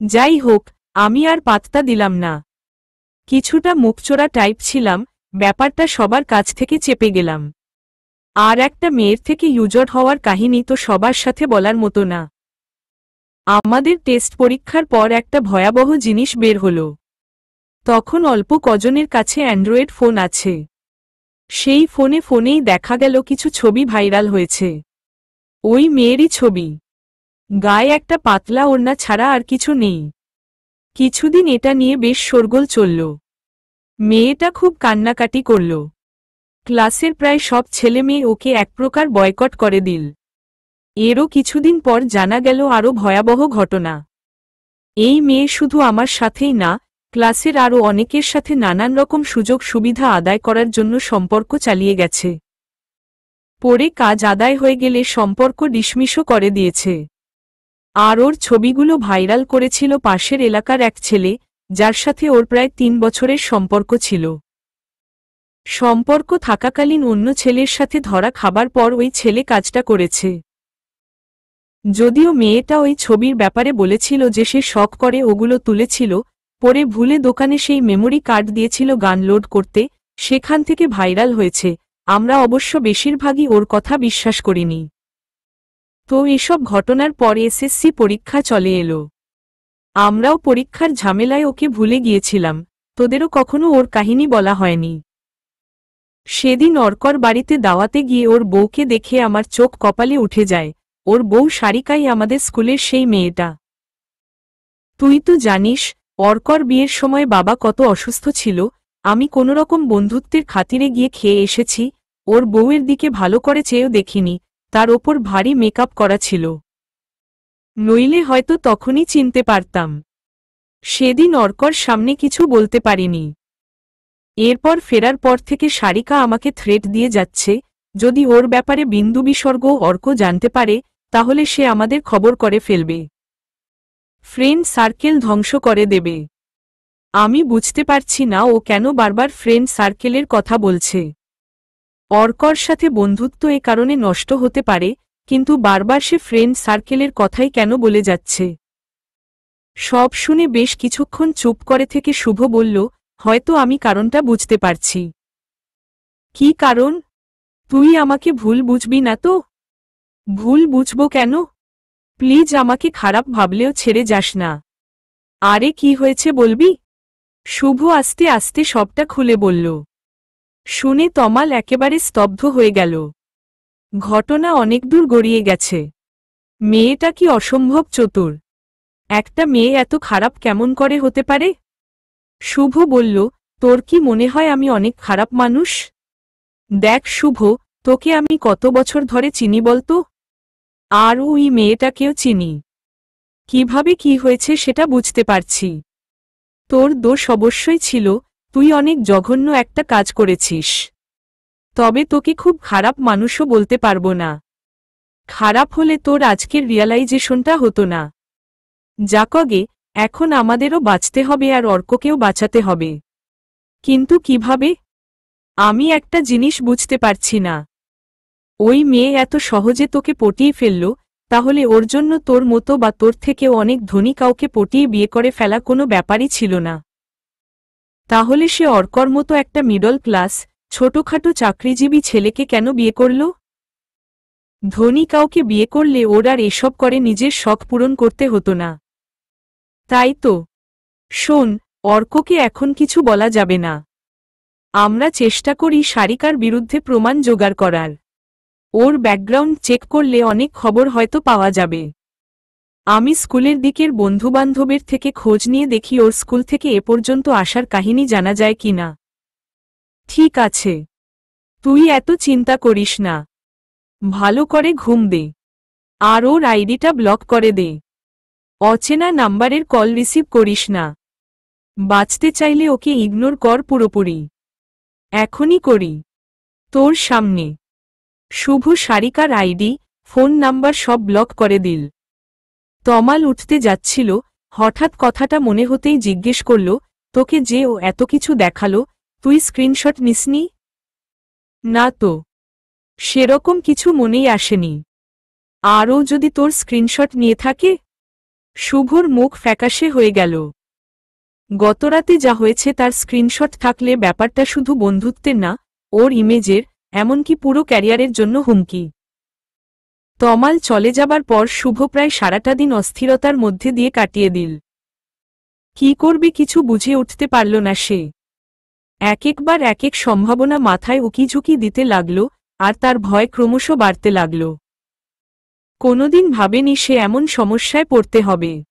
যাই হোক, আমি আর পাত্তা দিলাম না। কিছুটা মুখচোরা টাইপ ছিলাম, ব্যাপারটা সবার কাছ থেকে চেপে গেলাম। আর একটা মেয়ের থেকে ইউজড হওয়ার কাহিনী তো সবার সাথে বলার মতো না। আমাদের টেস্ট পরীক্ষার পর একটা ভয়াবহ জিনিস বের হলো। তখন অল্প কজনের কাছে অ্যান্ড্রয়েড ফোন আছে। সেই ফোনেই দেখা গেল কিছু ছবি ভাইরাল হয়েছে। ওই মেয়েরই ছবি। গায়ে একটা পাতলা ওড়না ছাড়া আর কিছু নেই। কিছুদিন এটা নিয়ে বেশ শোরগোল চলল। মেয়েটা খুব কান্নাকাটি করল। ক্লাসের প্রায় সব ছেলে মেয়ে ওকে এক প্রকার বয়কট করে দিল। এরও কিছুদিন পর জানা গেল আরও ভয়াবহ ঘটনা। এই মেয়ে শুধু আমার সাথেই না, ক্লাসের আরও অনেকের সাথে নানান রকম সুযোগ সুবিধা আদায় করার জন্য সম্পর্ক চালিয়ে গেছে। পরে কাজ আদায় হয়ে গেলে সম্পর্ক ডিসমিসও করে দিয়েছে। আর ওর ছবিগুলো ভাইরাল করেছিল পাশের এলাকার এক ছেলে, যার সাথে ওর প্রায় 3 বছরের সম্পর্ক ছিল। সম্পর্ক থাকাকালীন অন্য ছেলের সাথে ধরা খাবার পর ওই ছেলে কাজটা করেছে। যদিও মেয়েটা ওই ছবির ব্যাপারে বলেছিল যে সে শখ করে ওগুলো তুলেছিল, পরে ভুলে দোকানে সেই মেমোরি কার্ড দিয়েছিল গান লোড করতে, সেখান থেকে ভাইরাল হয়েছে। আমরা অবশ্য বেশিরভাগই ওর কথা বিশ্বাস করিনি। তো এসব ঘটনার পর এসএসসি পরীক্ষা চলে এলো। আমরাও পরীক্ষার ঝামেলায় ওকে ভুলে গিয়েছিলাম, তোদেরও কখনো ওর কাহিনী বলা হয়নি। সেদিন অর্কর বাড়িতে দাওয়াতে গিয়ে ওর বউকে দেখে আমার চোখ কপালে উঠে যায়। ওর বউ সারিকাই আমাদের স্কুলের সেই মেয়েটা। তুই তো জানিস, অর্কর বিয়ের সময় বাবা কত অসুস্থ ছিল। আমি কোনোরকম বন্ধুত্বের খাতিরে গিয়ে খেয়ে এসেছি, ওর বউয়ের দিকে ভালো করে চেয়েও দেখিনি, তার ওপর ভারী মেকআপ করা ছিল। নইলে হয়তো তখনই চিনতে পারতাম। সেদিন অর্কর সামনে কিছু বলতে পারিনি। এরপর ফেরার পর থেকে সারিকা আমাকে থ্রেট দিয়ে যাচ্ছে, যদি ওর ব্যাপারে বিন্দু বিসর্গ অর্ক জানতে পারে, তাহলে সে আমাদের খবর করে ফেলবে। ফ্রেন্ড সার্কেল ধ্বংস করে দেবে। আমি বুঝতে পারছি না ও কেন বারবার ফ্রেন্ড সার্কেলের কথা বলছে। অর্কর সাথে বন্ধুত্ব এ কারণে নষ্ট হতে পারে, কিন্তু বারবার সে ফ্রেন্ড সার্কেলের কথাই কেন বলে যাচ্ছে। সব শুনে বেশ কিছুক্ষণ চুপ করে থেকে শুভ বলল, হয়তো আমি কারণটা বুঝতে পারছি। কি কারণ? তুই আমাকে ভুল বুঝবি না তো? ভুল বুঝবো কেন? প্লিজ আমাকে খারাপ ভাবলেও ছেড়ে যাস না। আরে কি হয়েছে বলবি? শুভ আস্তে আস্তে সবটা খুলে বলল। শুনে তমাল একেবারে স্তব্ধ হয়ে গেল। ঘটনা অনেক দূর গড়িয়ে গেছে। মেয়েটা কি অসম্ভব চতুর! একটা মেয়ে এত খারাপ কেমন করে হতে পারে? শুভ বলল, তোর কি মনে হয় আমি অনেক খারাপ মানুষ? দেখ শুভ, তোকে আমি কত বছর ধরে চিনি বলতো? আর ওই মেয়েটাকেও চিনি। কিভাবে কি হয়েছে সেটা বুঝতে পারছি। তোর দোষ অবশ্যই ছিল, তুই অনেক জঘন্য একটা কাজ করেছিস। তবে তোকে খুব খারাপ মানুষও বলতে পারবো না। খারাপ হলে তোর আজকের রিয়ালাইজেশনটা হতো না। যাকগে, এখন আমাদেরও বাঁচতে হবে আর অর্ককেও বাঁচাতে হবে। কিন্তু কিভাবে? আমি একটা জিনিস বুঝতে পারছি না। ওই মেয়ে এত সহজে তোকে পটিয়ে ফেলল, তাহলে ওর জন্য তোর মতো বা তোর থেকেও অনেক ধনী কাউকে পটিয়ে বিয়ে করে ফেলা কোনো ব্যাপারই ছিল না। তাহলে সে অর্কর মতো একটা মিডল ক্লাস, ছোটখাটো চাকরিজীবী ছেলেকে কেন বিয়ে করল? ধনী কাউকে বিয়ে করলে ওর আর এসব করে নিজের শখ পূরণ করতে হতো না। তাই তো। শোন, অর্ককে এখন কিছু বলা যাবে না। আমরা চেষ্টা করি সারিকার বিরুদ্ধে প্রমাণ জোগাড় করার। ওর ব্যাকগ্রাউন্ড চেক করলে অনেক খবর হয়তো পাওয়া যাবে। আমি স্কুলের দিকের বন্ধুবান্ধবের থেকে খোঁজ নিয়ে দেখি ওর স্কুল থেকে এ পর্যন্ত আসার কাহিনী জানা যায় কি না। ঠিক আছে, তুই এত চিন্তা করিস না। ভালো করে ঘুম দে। আর ওর আইডিটা ব্লক করে দে। অচেনা নাম্বারের কল রিসিভ করিস না। বাঁচতে চাইলে ওকে ইগনোর কর পুরোপুরি। এখনই করি। তোর সামনে। শুভ সারিকার আইডি, ফোন নাম্বার সব ব্লক করে দিল। তমাল উঠতে যাচ্ছিল, হঠাৎ কথাটা মনে হতেই জিজ্ঞেস করল, তোকে যে ও এত কিছু দেখালো, তুই স্ক্রিনশট নিসনি? না তো। সেরকম কিছু মনেই আসেনি। আরও যদি তোর স্ক্রিনশট নিয়ে থাকে? শুভর মুখ ফ্যাকাশে হয়ে গেল। গতরাতে যা হয়েছে তার স্ক্রিনশট থাকলে ব্যাপারটা শুধু বন্ধুত্বের না, ওর ইমেজের, এমনকি পুরো ক্যারিয়ারের জন্য হুমকি। তমাল চলে যাবার পর শুভ প্রায় সারাটা দিন অস্থিরতার মধ্যে দিয়ে কাটিয়ে দিল। কি করবে কিছু বুঝে উঠতে পারল না সে। একবার এক সম্ভাবনা মাথায় উকিঝুঁকি দিতে লাগল, আর তার ভয় ক্রমশ বাড়তে লাগল। কোনোদিন ভাবেনি সে এমন সমস্যায় পড়তে হবে।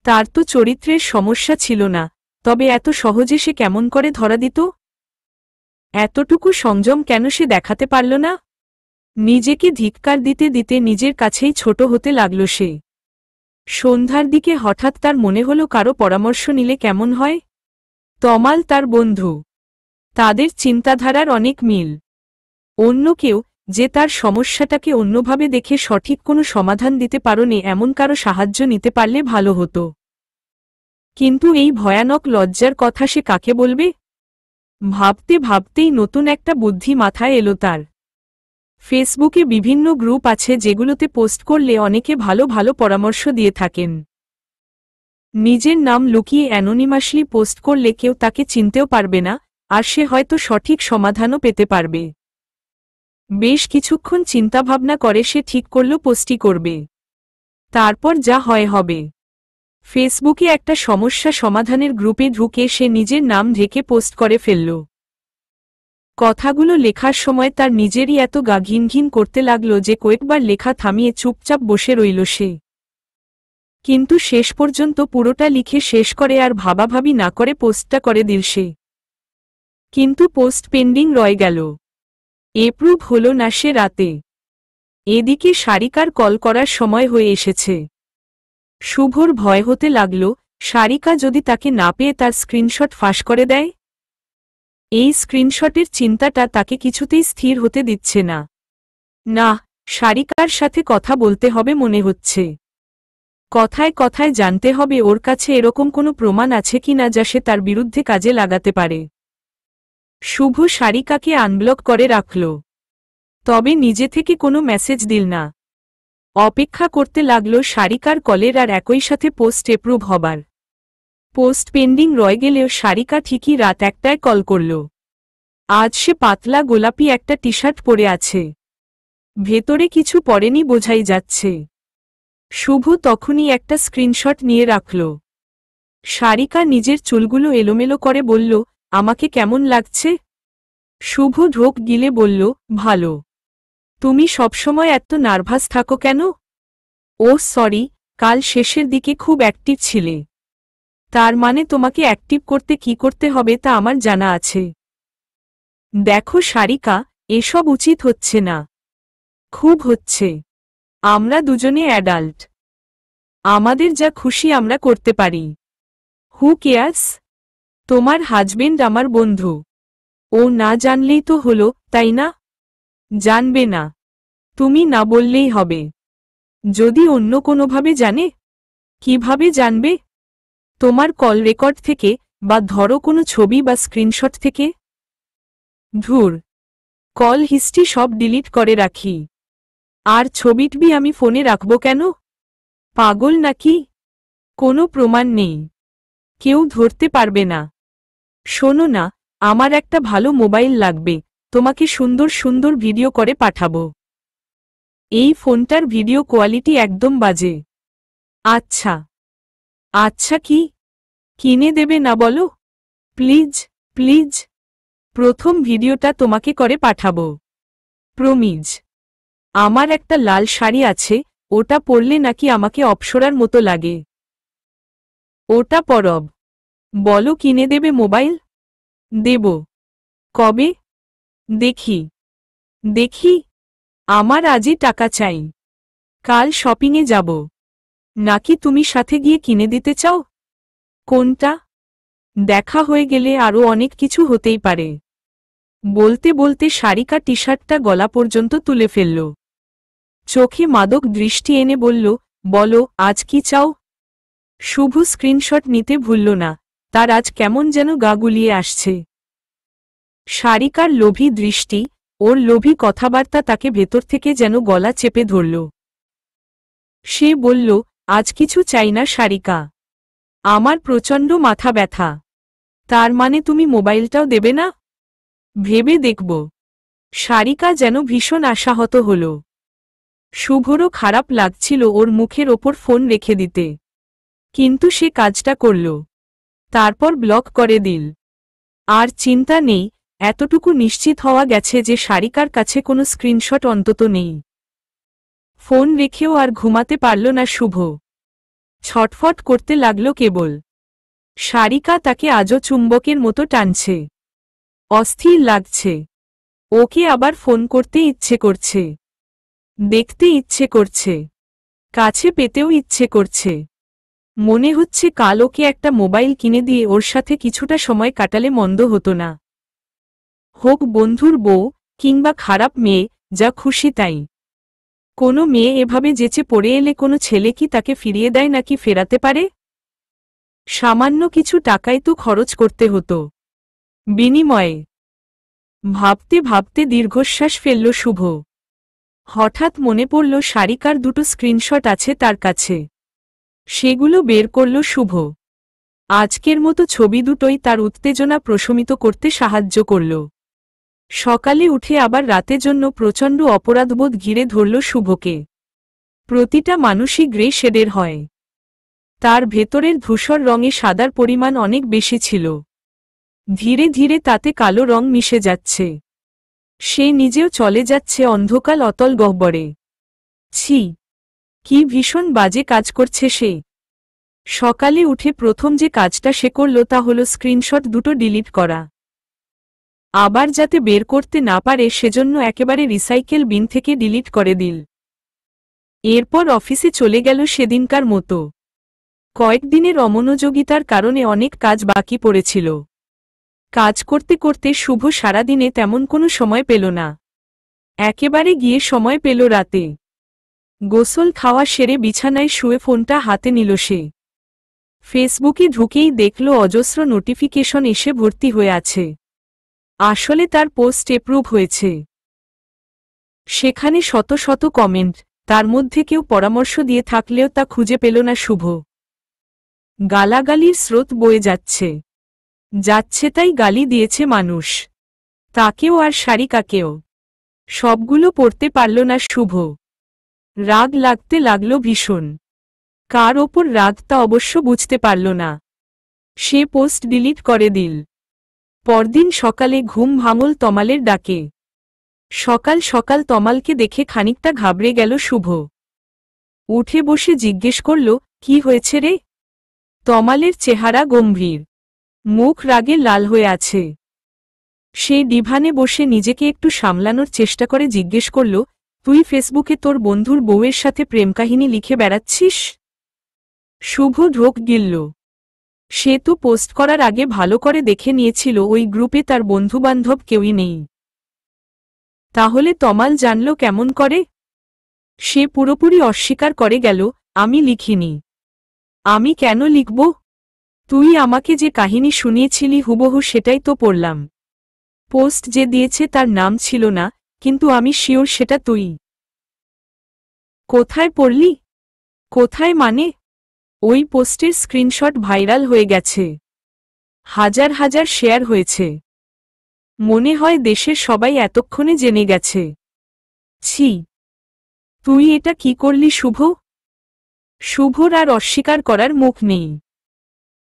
তার তো চরিত্রের সমস্যা ছিল না, তবে এত সহজে সে কেমন করে ধরা দিত? এতটুকু সংযম কেন সে দেখাতে পারল না? নিজেকে ধিক্কার দিতে দিতে নিজের কাছেই ছোট হতে লাগল সে। সন্ধ্যার দিকে হঠাৎ তার মনে হল কারো পরামর্শ নিলে কেমন হয়। তমাল তার বন্ধু। তাদের চিন্তাধারার অনেক মিল। অন্য কেউ, যে তার সমস্যাটাকে অন্যভাবে দেখে সঠিক কোনো সমাধান দিতে পারেনি এমন কারো সাহায্য নিতে পারলে ভালো হতো। কিন্তু এই ভয়ানক লজ্জার কথা সে কাকে বলবে? ভাবতে ভাবতেই নতুন একটা বুদ্ধি মাথায় এলো তার। ফেসবুকে বিভিন্ন গ্রুপ আছে যেগুলোতে পোস্ট করলে অনেকে ভালো ভালো পরামর্শ দিয়ে থাকেন। নিজের নাম লুকিয়ে অ্যানোনিমাসলি পোস্ট করলে কেউ তাকে চিনতেও পারবে না, আর সে হয়তো সঠিক সমাধানও পেতে পারবে। বেশ কিছুক্ষণ চিন্তাভাবনা করে সে ঠিক করল পোস্টই করবে। তারপর যা হয় হবে। ফেসবুকে একটা সমস্যা সমাধানের গ্রুপে ঢুকে সে নিজের নাম ঢেকে পোস্ট করে ফেলল। কথাগুলো লেখার সময় তার নিজেরই এত গা ঘিন ঘিন করতে লাগল যে কয়েকবার লেখা থামিয়ে চুপচাপ বসে রইল সে। কিন্তু শেষ পর্যন্ত পুরোটা লিখে শেষ করে আর ভাবাভাবি না করে পোস্টটা করে দিল সে। কিন্তু পোস্ট পেন্ডিং রয়ে গেল। এপ্রুভ হল না সে রাতে। এদিকে সারিকার কল করার সময় হয়ে এসেছে। শুভর ভয় হতে লাগল, সারিকা যদি তাকে না পেয়ে তার স্ক্রিনশট ফাঁস করে দেয়। এই স্ক্রিনশটের চিন্তাটা তাকে কিছুতেই স্থির হতে দিচ্ছে না। না, সারিকার সাথে কথা বলতে হবে মনে হচ্ছে। কথায় কথায় জানতে হবে ওর কাছে এরকম কোনো প্রমাণ আছে কিনা যা সে তার বিরুদ্ধে কাজে লাগাতে পারে। শুভ সারিকাকে আনব্লক করে রাখল। তবে নিজে থেকে কোনো মেসেজ দিল না। অপেক্ষা করতে লাগল সারিকার কলের আর একই সাথে পোস্ট এপ্রুভ হবার। পোস্ট পেন্ডিং রয়ে গেলেও সারিকা ঠিকই রাত 1টায় কল করল। আজ সে পাতলা গোলাপি একটা টি শার্ট পরে আছে। ভেতরে কিছু পড়েনি বোঝাই যাচ্ছে। শুভ তখনই একটা স্ক্রিনশট নিয়ে রাখল। সারিকা নিজের চুলগুলো এলোমেলো করে বলল, আমাকে কেমন লাগছে? শুভ ঢোক গিলে বলল, ভালো। তুমি সবসময় এত নার্ভাস থাকো কেন? ও সরি, কাল শেষের দিকে খুব অ্যাক্টিভ ছিলে। তার মানে তোমাকে অ্যাক্টিভ করতে কি করতে হবে তা আমার জানা আছে। দেখো সারিকা, এসব উচিত হচ্ছে না। খুব হচ্ছে। আমরা দুজনে অ্যাডাল্ট। আমাদের যা খুশি আমরা করতে পারি। Who cares? তোমার হাজবেন্ড আমার বন্ধু। ও না জানলেই তো হলো, তাই না? জানবে না। তুমি না বললেই হবে। যদি অন্য কোনোভাবে জানে? কিভাবে জানবে? তোমার কল রেকর্ড থেকে, বা ধরো কোনো ছবি বা স্ক্রিনশট থেকে? ধুর, কল হিস্ট্রি সব ডিলিট করে রাখি। আর ছবিটবি আমি ফোনে রাখব কেন? পাগল নাকি? কোনো প্রমাণ নেই। কেউ ধরতে পারবে না। শোনো না, আমার একটা ভালো মোবাইল লাগবে, তোমাকে সুন্দর সুন্দর ভিডিও করে পাঠাবো। এই ফোনটার ভিডিও কোয়ালিটি একদম বাজে। আচ্ছা। আচ্ছা কি? কিনে দেবে না বলো? Please, please. প্রথম ভিডিওটা তোমাকে করে পাঠাবো। প্রমিজ। আমার একটা লাল শাড়ি আছে, ওটা পরলে নাকি আমাকে অপ্সরার মতো লাগে। ওটা পরব। বলো কিনে দেবে মোবাইল? দেব। কবে? দেখি। দেখি? আমার আজই টাকা চাই। কাল শপিংয়ে যাব। নাকি তুমি সাথে গিয়ে কিনে দিতে চাও? কোনটা? দেখা হয়ে গেলে আরও অনেক কিছু হতেই পারে। বলতে বলতে সারিকা টি শার্টটা গলা পর্যন্ত তুলে ফেলল। চোখে মাদক দৃষ্টি এনে বলল, বলো আজ কি চাও? শুভ স্ক্রিনশট নিতে ভুলল না, তার আজ কেমন যেন গা গুলিয়ে আসছে। সারিকার লোভী দৃষ্টি, ওর লোভী কথাবার্তা তাকে ভেতর থেকে যেন গলা চেপে ধরল। সে বলল, আজ কিছু চাই না সারিকা। আমার প্রচণ্ড মাথা ব্যথা। তার মানে তুমি মোবাইলটাও দেবে না? ভেবে দেখব। সারিকা যেন ভীষণ আশাহত হল। শুভরও খারাপ লাগছিল ওর মুখের ওপর ফোন রেখে দিতে। কিন্তু সে কাজটা করল। তারপর ব্লক করে দিল। আর চিন্তা নেই, এতটুকু নিশ্চিত হওয়া গেছে যে সারিকার কাছে কোনো স্ক্রিনশট অন্তত নেই। ফোন রেখেও আর ঘুমাতে পারল না শুভ। ছটফট করতে লাগল কেবল। সারিকা তাকে আজও চুম্বকের মতো টানছে। অস্থির লাগছে। ওকে আবার ফোন করতে ইচ্ছে করছে। দেখতে ইচ্ছে করছে। কাছে পেতেও ইচ্ছে করছে। মনে হচ্ছে কাল ওকে একটা মোবাইল কিনে দিয়ে ওর সাথে কিছুটা সময় কাটালে মন্দ হতো না। হোক বন্ধুর বউ, কিংবা খারাপ মেয়ে, যা খুশি তাই। কোনো মেয়ে এভাবে যেচে পড়ে এলে কোনো ছেলে কি তাকে ফিরিয়ে দেয় নাকি ফেরাতে পারে? সামান্য কিছু টাকাই তো খরচ করতে হতো। বিনিময়ে। ভাবতে ভাবতে দীর্ঘশ্বাস ফেলল শুভ। হঠাৎ মনে পড়ল সারিকার দুটো স্ক্রিনশট আছে তার কাছে। সেগুলো বের করল শুভ। আজকের মতো ছবি দুটোই তার উত্তেজনা প্রশমিত করতে সাহায্য করল। সকালে উঠে আবার রাতের জন্য প্রচণ্ড অপরাধবোধ ঘিরে ধরল শুভকে। প্রতিটা মানুষই গ্রে শেডের হয়। তার ভেতরের ধূসর রঙে সাদার পরিমাণ অনেক বেশি ছিল। ধীরে ধীরে তাতে কালো রং মিশে যাচ্ছে। সে নিজেও চলে যাচ্ছে অন্ধকার অতল গহ্বরে। ছি, কি ভীষণ বাজে কাজ করছে সে। সকালে উঠে প্রথম যে কাজটা সে করল তা হল স্ক্রিনশট দুটো ডিলিট করা। আবার যাতে বের করতে না পারে সেজন্য একেবারে রিসাইকেল বিন থেকে ডিলিট করে দিল। এরপর অফিসে চলে গেল সেদিনকার মতো। কয়েকদিনের অমনোযোগিতার কারণে অনেক কাজ বাকি পড়েছিল। কাজ করতে করতে শুভ সারাদিনে তেমন কোনো সময় পেল না। একেবারে গিয়ে সময় পেল রাতে। গোসল খাওয়া সেরে বিছানায় শুয়ে ফোনটা হাতে নিল সে। ফেসবুকে ঢুকেই দেখল অজস্র নোটিফিকেশন এসে ভর্তি হয়ে আছে। আসলে তার পোস্ট এপ্রুভ হয়েছে। সেখানে শত শত কমেন্ট, তার মধ্যে কেউ পরামর্শ দিয়ে থাকলেও তা খুঁজে পেল না শুভ। গালাগালির স্রোত বয়ে যাচ্ছে। যাচ্ছে তাই গালি দিয়েছে মানুষ। তাকেও আর সারিকাকেও। সবগুলো পড়তে পারল না শুভ। রাগ লাগতে লাগল ভীষণ। কার ওপর রাগ তা অবশ্য বুঝতে পারল না। সে পোস্ট ডিলিট করে দিল। পরদিন সকালে ঘুম ভাঙল তমালের ডাকে। সকাল সকাল তমালকে দেখে খানিকটা ঘাবড়ে গেল শুভ। উঠে বসে জিজ্ঞেস করল, কি হয়েছে রে? তমালের চেহারা গম্ভীর, মুখ রাগে লাল হয়ে আছে। সে ডিভানে বসে নিজেকে একটু সামলানোর চেষ্টা করে জিজ্ঞেস করল, তুই ফেসবুকে তোর বন্ধুর বউয়ের সাথে প্রেমকাহিনী লিখে বেড়াচ্ছিস? শুভ ঢোক গিলল। সে তো পোস্ট করার আগে ভালো করে দেখে নিয়েছিল ওই গ্রুপে তার বন্ধুবান্ধব কেউই নেই। তাহলে তমাল জানল কেমন করে? সে পুরোপুরি অস্বীকার করে গেল, আমি লিখিনি। আমি কেন লিখব? তুই আমাকে যে কাহিনী শুনিয়েছিলি হুবহু সেটাই তো পড়লাম। পোস্ট যে দিয়েছে তার নাম ছিল না, কিন্তু আমি শিওর সেটা তুই। কোথায় পড়লি? কোথায় মানে? ওই পোস্টের স্ক্রিনশট ভাইরাল হয়ে গেছে, হাজার হাজার শেয়ার হয়েছে। মনে হয় দেশের সবাই এতক্ষণে জেনে গেছে। ছি, তুই এটা কি করলি শুভ? শুভর আর অস্বীকার করার মুখ নেই।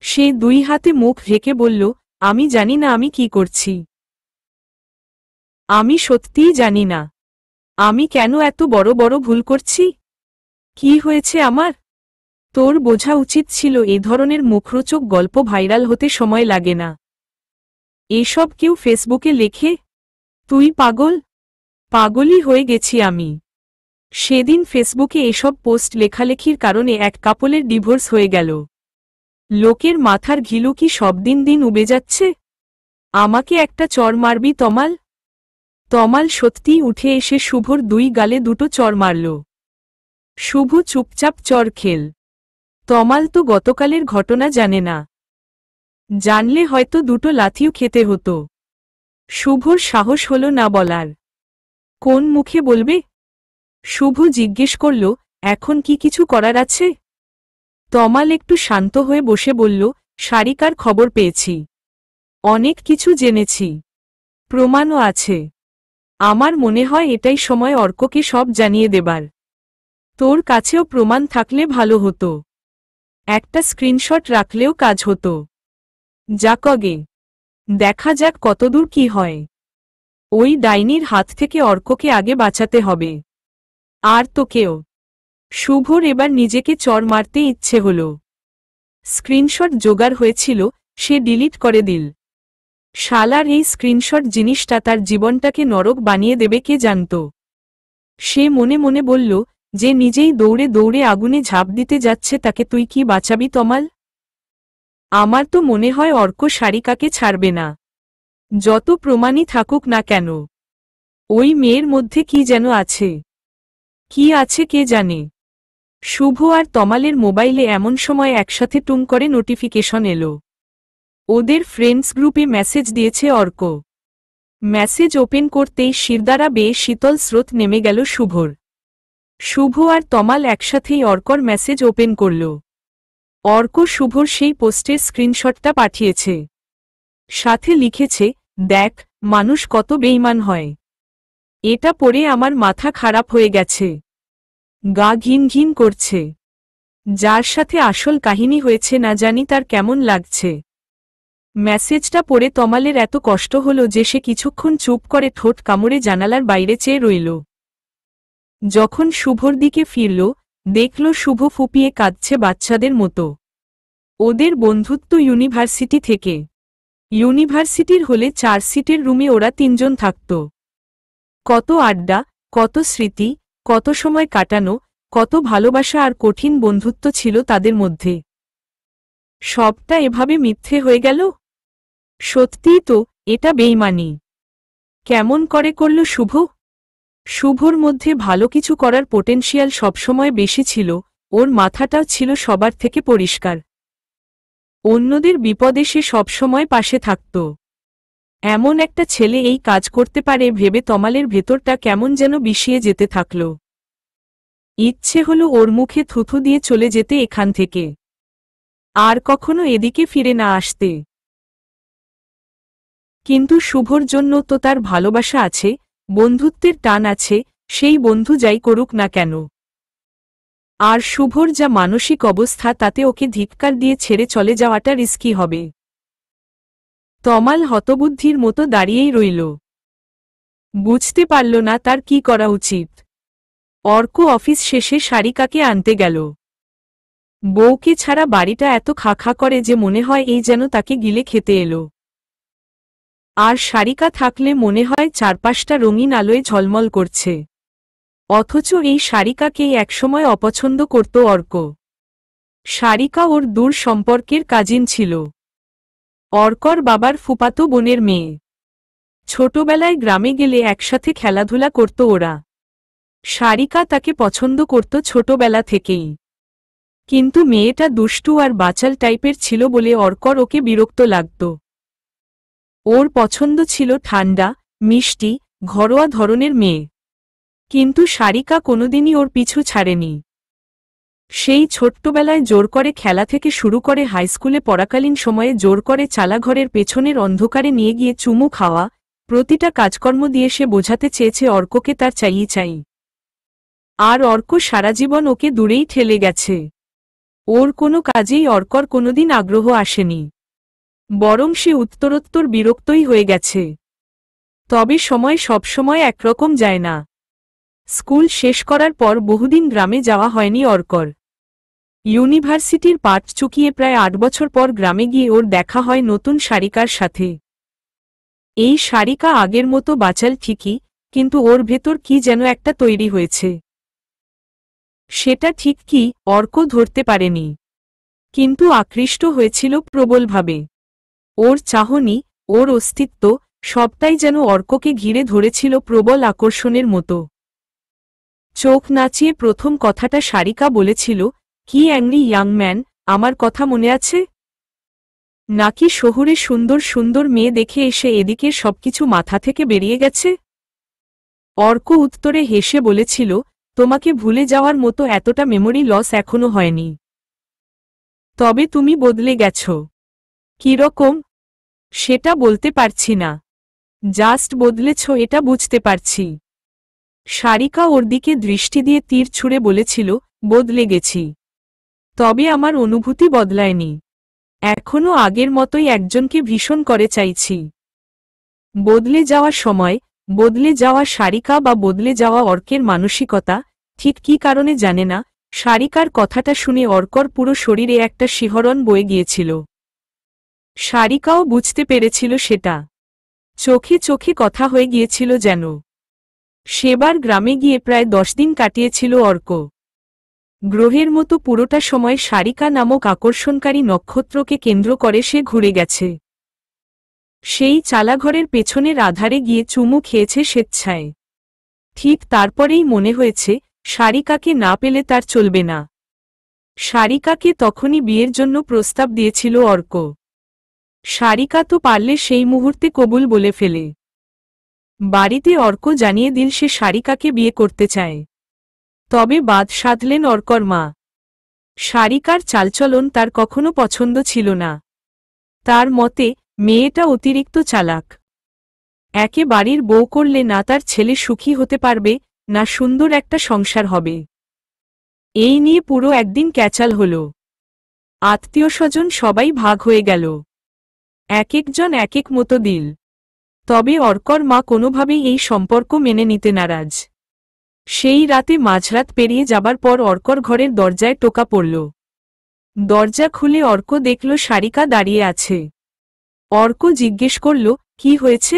সে দুই হাতে মুখ ঢেকে বলল, আমি জানি না আমি কি করছি। আমি সত্যিই জানি না আমি কেন এত বড় বড় ভুল করছি। কি হয়েছে আমার? তোর বোঝা উচিত ছিল এ ধরনের মুখরোচক গল্প ভাইরাল হতে সময় লাগে না। এসব কেউ ফেসবুকে লেখে? তুই পাগল? পাগলই হয়ে গেছি আমি। সেদিন ফেসবুকে এসব পোস্ট লেখালেখির কারণে এক কাপলের ডিভোর্স হয়ে গেল। লোকের মাথার ঘিলু কি সব দিন দিন উবে যাচ্ছে? আমাকে একটা চড় মারবি তমাল? তমাল সত্যিই উঠে এসে শুভর দুই গালে দুটো চড় মারল। শুভ চুপচাপ চড় খেল। তমাল তো গতকালের ঘটনা জানে না। জানলে হয়তো দুটো লাথিও খেতে হতো। শুভর সাহস হল না বলার। কোন মুখে বলবে? শুভ জিজ্ঞেস করল, এখন কি কিছু করার আছে? তমাল একটু শান্ত হয়ে বসে বলল, সারিকার খবর পেয়েছি, অনেক কিছু জেনেছি, প্রমাণও আছে। আমার মনে হয় এটাই সময় অর্ককে সব জানিয়ে দেবার। তোর কাছেও প্রমাণ থাকলে ভালো হতো। একটা স্ক্রিনশট রাখলেও কাজ হতো। যাকগে, দেখা যাক কতদূর কি হয়। ওই ডাইনির হাত থেকে অর্ককে আগে বাঁচাতে হবে। আর তোকেও। শুভর এবার নিজেকে চড় মারতে ইচ্ছে হল। স্ক্রিনশট জোগাড় হয়েছিল, সে ডিলিট করে দিল। শালার এই স্ক্রিনশট জিনিসটা তার জীবনটাকে নরক বানিয়ে দেবে কে জানত। সে মনে মনে বলল, যে নিজেই দৌড়ে দৌড়ে আগুনে ঝাঁপ দিতে যাচ্ছে তাকে তুই কি বাঁচাবি তমাল? আমার তো মনে হয় অর্ক সারিকাকে ছাড়বে না, যত প্রমাণই থাকুক না কেন। ওই মেয়ের মধ্যে কি যেন আছে। কি আছে কে জানে। শুভ আর তমালের মোবাইলে এমন সময় একসাথে টুং করে নোটিফিকেশন এলো। ওদের ফ্রেন্ডস গ্রুপে মেসেজ দিয়েছে অর্ক। মেসেজ ওপেন করতেই শিরদাঁড়া বেয়ে শীতল স্রোত নেমে গেল শুভর। শুভ আর তমাল একসাথেই অর্কর মেসেজ ওপেন করল। অর্ক শুভর সেই পোস্টের স্ক্রিনশটটা পাঠিয়েছে। সাথে লিখেছে, দেখ মানুষ কত বেঈমান হয়। এটা পড়ে আমার মাথা খারাপ হয়ে গেছে, গা ঘিন ঘিন করছে। যার সাথে আসল কাহিনী হয়েছে না জানি তার কেমন লাগছে। মেসেজটা পড়ে তমালের এত কষ্ট হল যে সে কিছুক্ষণ চুপ করে ঠোঁট কামড়ে জানালার বাইরে চেয়ে রইল। যখন শুভর দিকে ফিরল, দেখল শুভ ফুপিয়ে কাঁদছে বাচ্চাদের মতো। ওদের বন্ধুত্ব ইউনিভার্সিটি থেকে। ইউনিভার্সিটির হলে 4 সিটের রুমে ওরা 3 জন থাকত। কত আড্ডা, কত স্মৃতি, কত সময় কাটানো, কত ভালোবাসা আর কঠিন বন্ধুত্ব ছিল তাদের মধ্যে। সবটা এভাবে মিথ্যে হয়ে গেল। সত্যিই তো, এটা বেইমানি। কেমন করে করল শুভ? শুভর মধ্যে ভালো কিছু করার পোটেনশিয়াল সবসময় বেশি ছিল, ওর মাথাটাও ছিল সবার থেকে পরিষ্কার। অন্যদের বিপদে সে সবসময় পাশে থাকত। এমন একটা ছেলে এই কাজ করতে পারে ভেবে তমালের ভেতরটা কেমন যেন বিষিয়ে যেতে থাকল। ইচ্ছে হলো ওর মুখে থুথু দিয়ে চলে যেতে এখান থেকে, আর কখনো এদিকে ফিরে না আসতে। কিন্তু শুভর জন্য তো তার ভালোবাসা আছে, বন্ধুত্বের টান আছে, সেই বন্ধু যাই করুক না কেন। আর শুভর যা মানসিক অবস্থা, তাতে ওকে ধিক্কার দিয়ে ছেড়ে চলে যাওয়াটা রিস্কি হবে। তমাল হতবুদ্ধির মতো দাঁড়িয়েই রইল। বুঝতে পারল না তার কি করা উচিত। অর্ক অফিস শেষে সারিকাকে আনতে গেল। বউকে ছাড়া বাড়িটা এত খাখা করে যে মনে হয় এই যেন তাকে গিলে খেতে এলো। আর সারিকা থাকলে মনে হয় চারপাশটা রঙিন আলোয় ঝলমল করছে। অথচ এই সারিকাকেই একসময় অপছন্দ করত অর্ক। সারিকা ওর দূর সম্পর্কের কাজিন ছিল, অর্কর বাবার ফুপাতো বোনের মেয়ে। ছোটবেলায় গ্রামে গেলে একসাথে খেলাধুলা করত ওরা। সারিকা তাকে পছন্দ করত ছোটবেলা থেকেই, কিন্তু মেয়েটা দুষ্টু আর বাচাল টাইপের ছিল বলে অর্কর ওকে বিরক্ত লাগত। ওর পছন্দ ছিল ঠান্ডা, মিষ্টি, ঘরোয়া ধরনের মেয়ে। কিন্তু সারিকা কোনোদিনই ওর পিছু ছাড়েনি। সেই ছোট্টবেলায় জোর করে খেলা থেকে শুরু করে হাইস্কুলে পড়াকালীন সময়ে জোর করে চালাঘরের পেছনের অন্ধকারে নিয়ে গিয়ে চুমু খাওয়া, প্রতিটা কাজকর্ম দিয়ে সে বোঝাতে চেয়েছে অর্ককে তার চাই। আর অর্ক সারাজীবন ওকে দূরেই ঠেলে গেছে। ওর কোনো কাজেই অর্কর কোনোদিন আগ্রহ আসেনি, বরং সে উত্তরোত্তর বিরক্তই হয়ে গেছে। তবে সময় সবসময় একরকম যায় না। স্কুল শেষ করার পর বহুদিন গ্রামে যাওয়া হয়নি অর্কর। ইউনিভার্সিটির পাঠ চুকিয়ে প্রায় ৮ বছর পর গ্রামে গিয়ে ওর দেখা হয় নতুন সারিকার সাথে। এই সারিকা আগের মতো বাচাল ঠিকই, কিন্তু ওর ভেতর কি যেন একটা তৈরি হয়েছে। সেটা ঠিক কি অর্ক ধরতে পারেনি, কিন্তু আকৃষ্ট হয়েছিল প্রবলভাবে। ওর চাহনি, ওর অস্তিত্ব, সবটাই যেন অর্ককে ঘিরে ধরেছিল প্রবল আকর্ষণের মতো। চোখ নাচিয়ে প্রথম কথাটা সারিকা বলেছিল, কি অ্যাংরি ইয়াং ম্যান, আমার কথা মনে আছে? নাকি শহুরে সুন্দর সুন্দর মেয়ে দেখে এসে এদিকে সবকিছু মাথা থেকে বেরিয়ে গেছে? অর্ক উত্তরে হেসে বলেছিল, তোমাকে ভুলে যাওয়ার মতো এতটা মেমোরি লস এখনো হয়নি। তবে তুমি বদলে গেছ। কিরকম? সেটা বলতে পারছি না, জাস্ট বদলেছ এটা বুঝতে পারছি। সারিকা ওর দিকে দৃষ্টি দিয়ে তীর ছুঁড়ে বলেছিল, বদলে গেছি, তবে আমার অনুভূতি বদলায়নি। এখনো আগের মতোই একজনকে ভীষণ করে চাইছি। বদলে যাওয়া সময়, বদলে যাওয়া সারিকা বা বদলে যাওয়া অর্কের মানসিকতা, ঠিক কী কারণে জানে না, সারিকার কথাটা শুনে অর্কর পুরো শরীরে একটা শিহরণ বয়ে গিয়েছিল। সারিকাও বুঝতে পেরেছিল সেটা। চোখে চোখে কথা হয়ে গিয়েছিল যেন। সেবার গ্রামে গিয়ে প্রায় 10 দিন কাটিয়েছিল অর্ক। গ্রহের মতো পুরোটা সময় সারিকা নামক আকর্ষণকারী নক্ষত্রকে কেন্দ্র করে সে ঘুরে গেছে। সেই চালাঘরের পেছনের আধারে গিয়ে চুমু খেয়েছে স্বেচ্ছায়। ঠিক তারপরেই মনে হয়েছে, সারিকাকে না পেলে তার চলবে না। সারিকাকে তখনই বিয়ের জন্য প্রস্তাব দিয়েছিল অর্ক। সারিকা তো পারলে সেই মুহূর্তে কবুল বলে ফেলে। বাড়িতে অর্ক জানিয়ে দিল সে সারিকাকে বিয়ে করতে চায়। তবে বাদ সাধলেন অর্কর মা। সারিকার চালচলন তার কখনো পছন্দ ছিল না। তার মতে, মেয়েটা অতিরিক্ত চালাক। একে বাড়ির বউ করলে না তার ছেলে সুখী হতে পারবে, না সুন্দর একটা সংসার হবে। এই নিয়ে পুরো একদিন ক্যাচাল হল। আত্মীয়স্বজন সবাই ভাগ হয়ে গেল। এক একজন এক এক মতো দিল। তবে অর্কর মা কোনোভাবেই এই সম্পর্ক মেনে নিতে নারাজ। সেই রাতে মাঝরাত পেরিয়ে যাবার পর অর্কর ঘরের দরজায় টোকা পড়ল। দরজা খুলে অর্ক দেখল সারিকা দাঁড়িয়ে আছে। অর্ক জিজ্ঞেস করল, কি হয়েছে?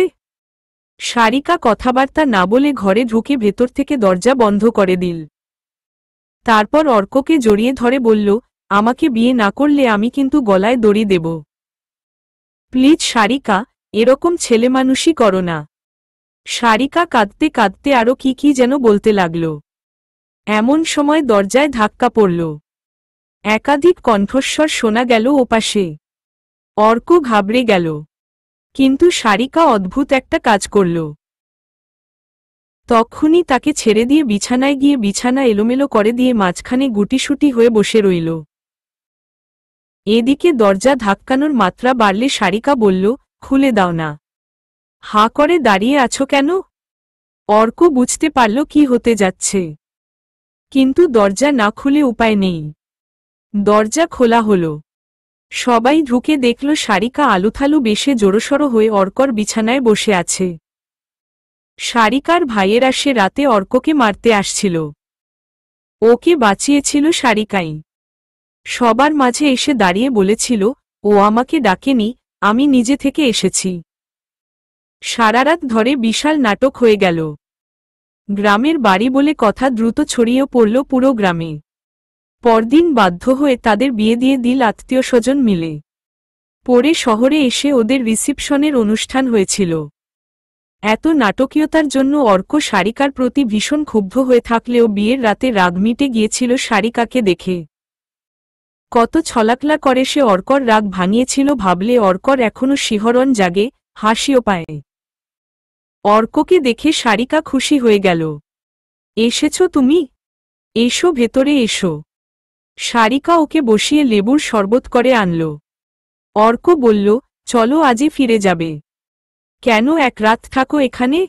সারিকা কথাবার্তা না বলে ঘরে ঢুকে ভেতর থেকে দরজা বন্ধ করে দিল। তারপর অর্ককে জড়িয়ে ধরে বলল, আমাকে বিয়ে না করলে আমি কিন্তু গলায় দড়ি দেব। প্লিজ সারিকা, এরকম ছেলেমানুষি করো না। সারিকা কাঁদতে কাঁদতে আরও কি যেন বলতে লাগল। এমন সময় দরজায় ধাক্কা পড়ল। একাধিক কণ্ঠস্বর শোনা গেল ওপাশে। অর্ক ঘাবড়ে গেল। কিন্তু সারিকা অদ্ভুত একটা কাজ করল। তক্ষুনি তাকে ছেড়ে দিয়ে বিছানায় গিয়ে বিছানা এলোমেলো করে দিয়ে মাঝখানে গুটিসুটি হয়ে বসে রইল। এদিকে দরজা ধাক্কানোর মাত্রা বাড়লে সারিকা বলল, খুলে দাও না। হাঁ করে দাঁড়িয়ে আছো কেন? অর্ক বুঝতে পারল কি হতে যাচ্ছে, কিন্তু দরজা না খুলে উপায় নেই। দরজা খোলা হলো। সবাই ঢুকে দেখল সারিকা আলুথালু বেশে জোড়সড় হয়ে অর্কর বিছানায় বসে আছে। সারিকার ভাইয়েরা সে রাতে অর্ককে মারতে আসছিল। ওকে বাঁচিয়েছিল সারিকাই। সবার মাঝে এসে দাঁড়িয়ে বলেছিল, ও আমাকে ডাকেনি, আমি নিজে থেকে এসেছি। সারারাত ধরে বিশাল নাটক হয়ে গেল। গ্রামের বাড়ি বলে কথা দ্রুত ছড়িয়ে পড়ল পুরো গ্রামে। পরদিন বাধ্য হয়ে তাদের বিয়ে দিয়ে দিল আত্মীয়স্বজন মিলে। পরে শহরে এসে ওদের রিসিপশনের অনুষ্ঠান হয়েছিল। এত নাটকীয়তার জন্য অর্ক সারিকার প্রতি ভীষণ ক্ষুব্ধ হয়ে থাকলেও বিয়ের রাতে রাগ মিটে গিয়েছিল সারিকাকে দেখে। কত ছলাকলা করে সে অর্কর রাগ ভাঙিয়েছিল ভাবলে অর্কর এখনো শিহরণ জাগে, হাসিও পায়। অর্ককে দেখে সারিকা খুশি হয়ে গেল। এসেছ তুমি? এসো ভেতরে এসো। সারিকা ওকে বসিয়ে লেবুর শরবত করে আনল। অর্ক বলল, চলো আজই ফিরে যাবে। কেন এক রাত থাকো এখানে?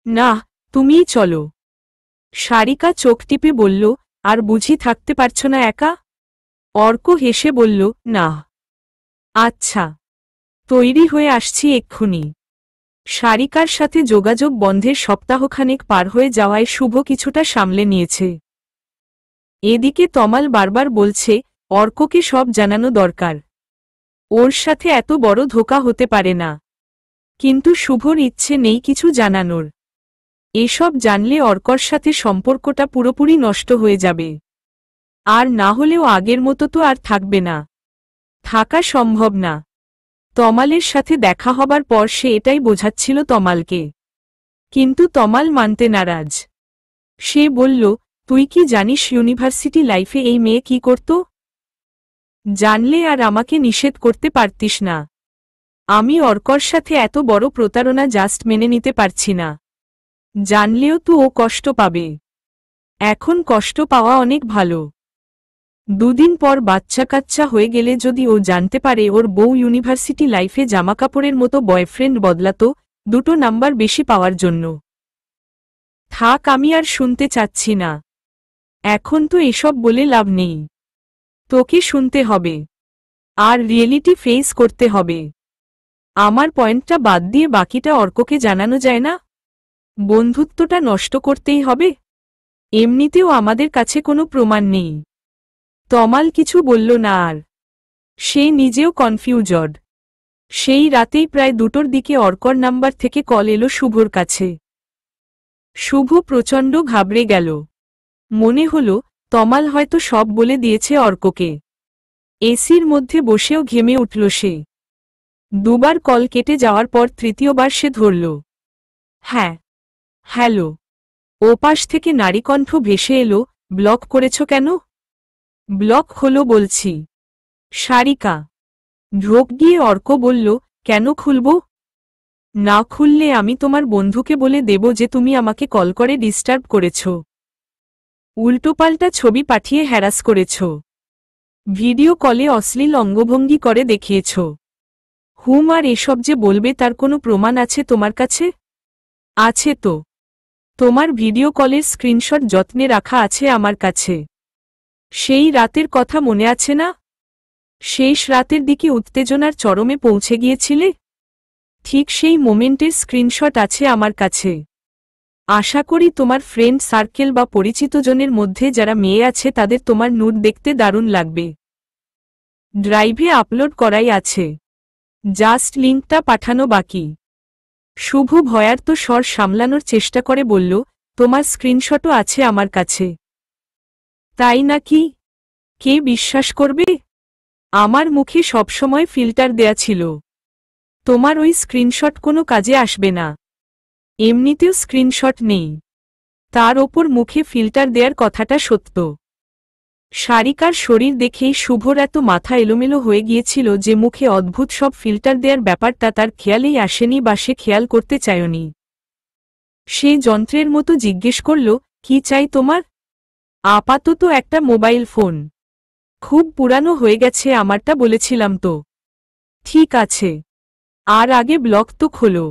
না, তুমিই চলো। সারিকা চোখ টিপে বলল, আর বুঝি থাকতে পারছ না একা? অর্ক হেসে বলল, না। আচ্ছা, তৈরি হয়ে আসছি এক্ষুনি। সারিকার সাথে যোগাযোগ বন্ধের সপ্তাহখানেক পার হয়ে যাওয়ায় শুভ কিছুটা সামলে নিয়েছে। এদিকে তমাল বারবার বলছে, অর্ককে সব জানানো দরকার। ওর সাথে এত বড় ধোঁকা হতে পারে না। কিন্তু শুভর ইচ্ছে নেই কিছু জানানোর। এসব জানলে অর্কর সাথে সম্পর্কটা পুরোপুরি নষ্ট হয়ে যাবে। আর না হলেও আগের মতো তো আর থাকবে না। থাকা সম্ভব না। তমালের সাথে দেখা হবার পর সে এটাই বোঝাচ্ছিল তমালকে। কিন্তু তমাল মানতে নারাজ। সে বলল, তুই কি জানিস ইউনিভার্সিটি লাইফে এই মেয়ে কি করত? জানলে আর আমাকে নিষেধ করতে পারতিস না। আমি অর্কর সাথে এত বড় প্রতারণা জাস্ট মেনে নিতে পারছি না। জানলেও তো ও কষ্ট পাবে। এখন কষ্ট পাওয়া অনেক ভালো। দুদিন পর বাচ্চা কাচ্চা হয়ে গেলে যদি ও জানতে পারে ওর বউ ইউনিভার্সিটি লাইফে জামাকাপড়ের মতো বয়ফ্রেন্ড বদলাতো, 2 নাম্বার বেশি পাওয়ার জন্য। থাক, আমি আর শুনতে চাচ্ছি না। এখন তো এসব বলে লাভ নেই। তোকে শুনতে হবে। আর রিয়েলিটি ফেস করতে হবে। আমার পয়েন্টটা বাদ দিয়ে বাকিটা অর্ককে জানানো যায় না? বন্ধুত্বটা নষ্ট করতেই হবে? এমনিতেও আমাদের কাছে কোনো প্রমাণ নেই। তমাল কিছু বলল না আর। সে নিজেও কনফিউজড। সেই রাতেই প্রায় 2টোর দিকে অর্কর নাম্বার থেকে কল এলো শুভর কাছে। শুভ প্রচণ্ড ঘাবড়ে গেল। মনে হল তমাল হয়তো সব বলে দিয়েছে অর্ককে। এসির মধ্যে বসেও ঘেমে উঠল সে। 2বার কল কেটে যাওয়ার পর তৃতীয়বার সে ধরল। হ্যাঁ, হ্যালো। ওপাশ থেকে নারীকণ্ঠ ভেসে এলো, ব্লক করেছ কেন? ব্লক হলো বলছি। সারিকা। ঢোক গিয়ে অর্ক বলল, কেন খুলব? না খুললে আমি তোমার বন্ধুকে বলে দেব যে তুমি আমাকে কল করে ডিস্টার্ব করেছ। উল্টোপাল্টা ছবি পাঠিয়ে হ্যারাস করেছ। ভিডিও কলে অশ্লীল অঙ্গভঙ্গি করে দেখিয়েছ। আর এসব যে বলবে তার কোনো প্রমাণ আছে তোমার কাছে? আছে তো। তোমার ভিডিও কলের স্ক্রিনশট যত্নে রাখা আছে আমার কাছে। সেই রাতের কথা মনে আছে না? শেষ রাতের দিকে উত্তেজনার চরমে পৌঁছে গিয়েছিলে? ঠিক সেই মোমেন্টের স্ক্রিনশট আছে আমার কাছে। আশা করি তোমার ফ্রেন্ড সার্কেল বা পরিচিতজনের মধ্যে যারা মেয়ে আছে তাদের তোমার নুড দেখতে দারুণ লাগবে। ড্রাইভে আপলোড করাই আছে। জাস্ট লিঙ্কটা পাঠানো বাকি। শুভ ভয়ার্ত স্বর সামলানোর চেষ্টা করে বলল, তোমার স্ক্রিনশটও আছে আমার কাছে। তাই নাকি? কে বিশ্বাস করবে? আমার মুখে সবসময় ফিল্টার দেয়া ছিল। তোমার ওই স্ক্রিনশট কোনো কাজে আসবে না। এমনিতেও স্ক্রিনশট নেই। তার ওপর মুখে ফিল্টার দেয়ার কথাটা সত্য। সারিকার শরীর দেখেই শুভর এত মাথা এলোমেলো হয়ে গিয়েছিল যে মুখে অদ্ভুত সব ফিল্টার দেয়ার ব্যাপারটা তার খেয়ালেই আসেনি বা সে খেয়াল করতে চায়নি। সে যন্ত্রের মতো জিজ্ঞেস করল, কি চাই তোমার? আপাতত একটা মোবাইল ফোন। খুব পুরানো হয়ে গেছে আমারটা বলেছিলাম তো। ঠিক আছে। আর আগে ব্লক তো খোলো।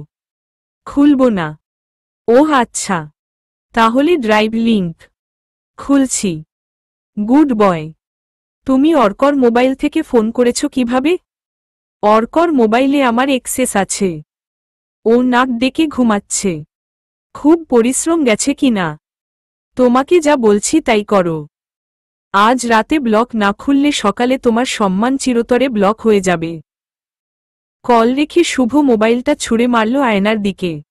খুলব না। ওহ আচ্ছা, তাহলে ড্রাইভ লিংক খুলছি। Good boy. তুমি অর্কর মোবাইল থেকে ফোন করেছ কিভাবে? অর্কর মোবাইলে আমার অ্যাক্সেস আছে। ও নাক ডেকে ঘুমাচ্ছে। খুব পরিশ্রম গেছে কিনা? তোমাকে যা বলছি তাই করো। আজ রাতে ব্লক না খুললে সকালে তোমার সম্মান চিরতরে ব্লক হয়ে যাবে। কল রেখে শুভ মোবাইলটা ছুঁড়ে মারল আয়নার দিকে।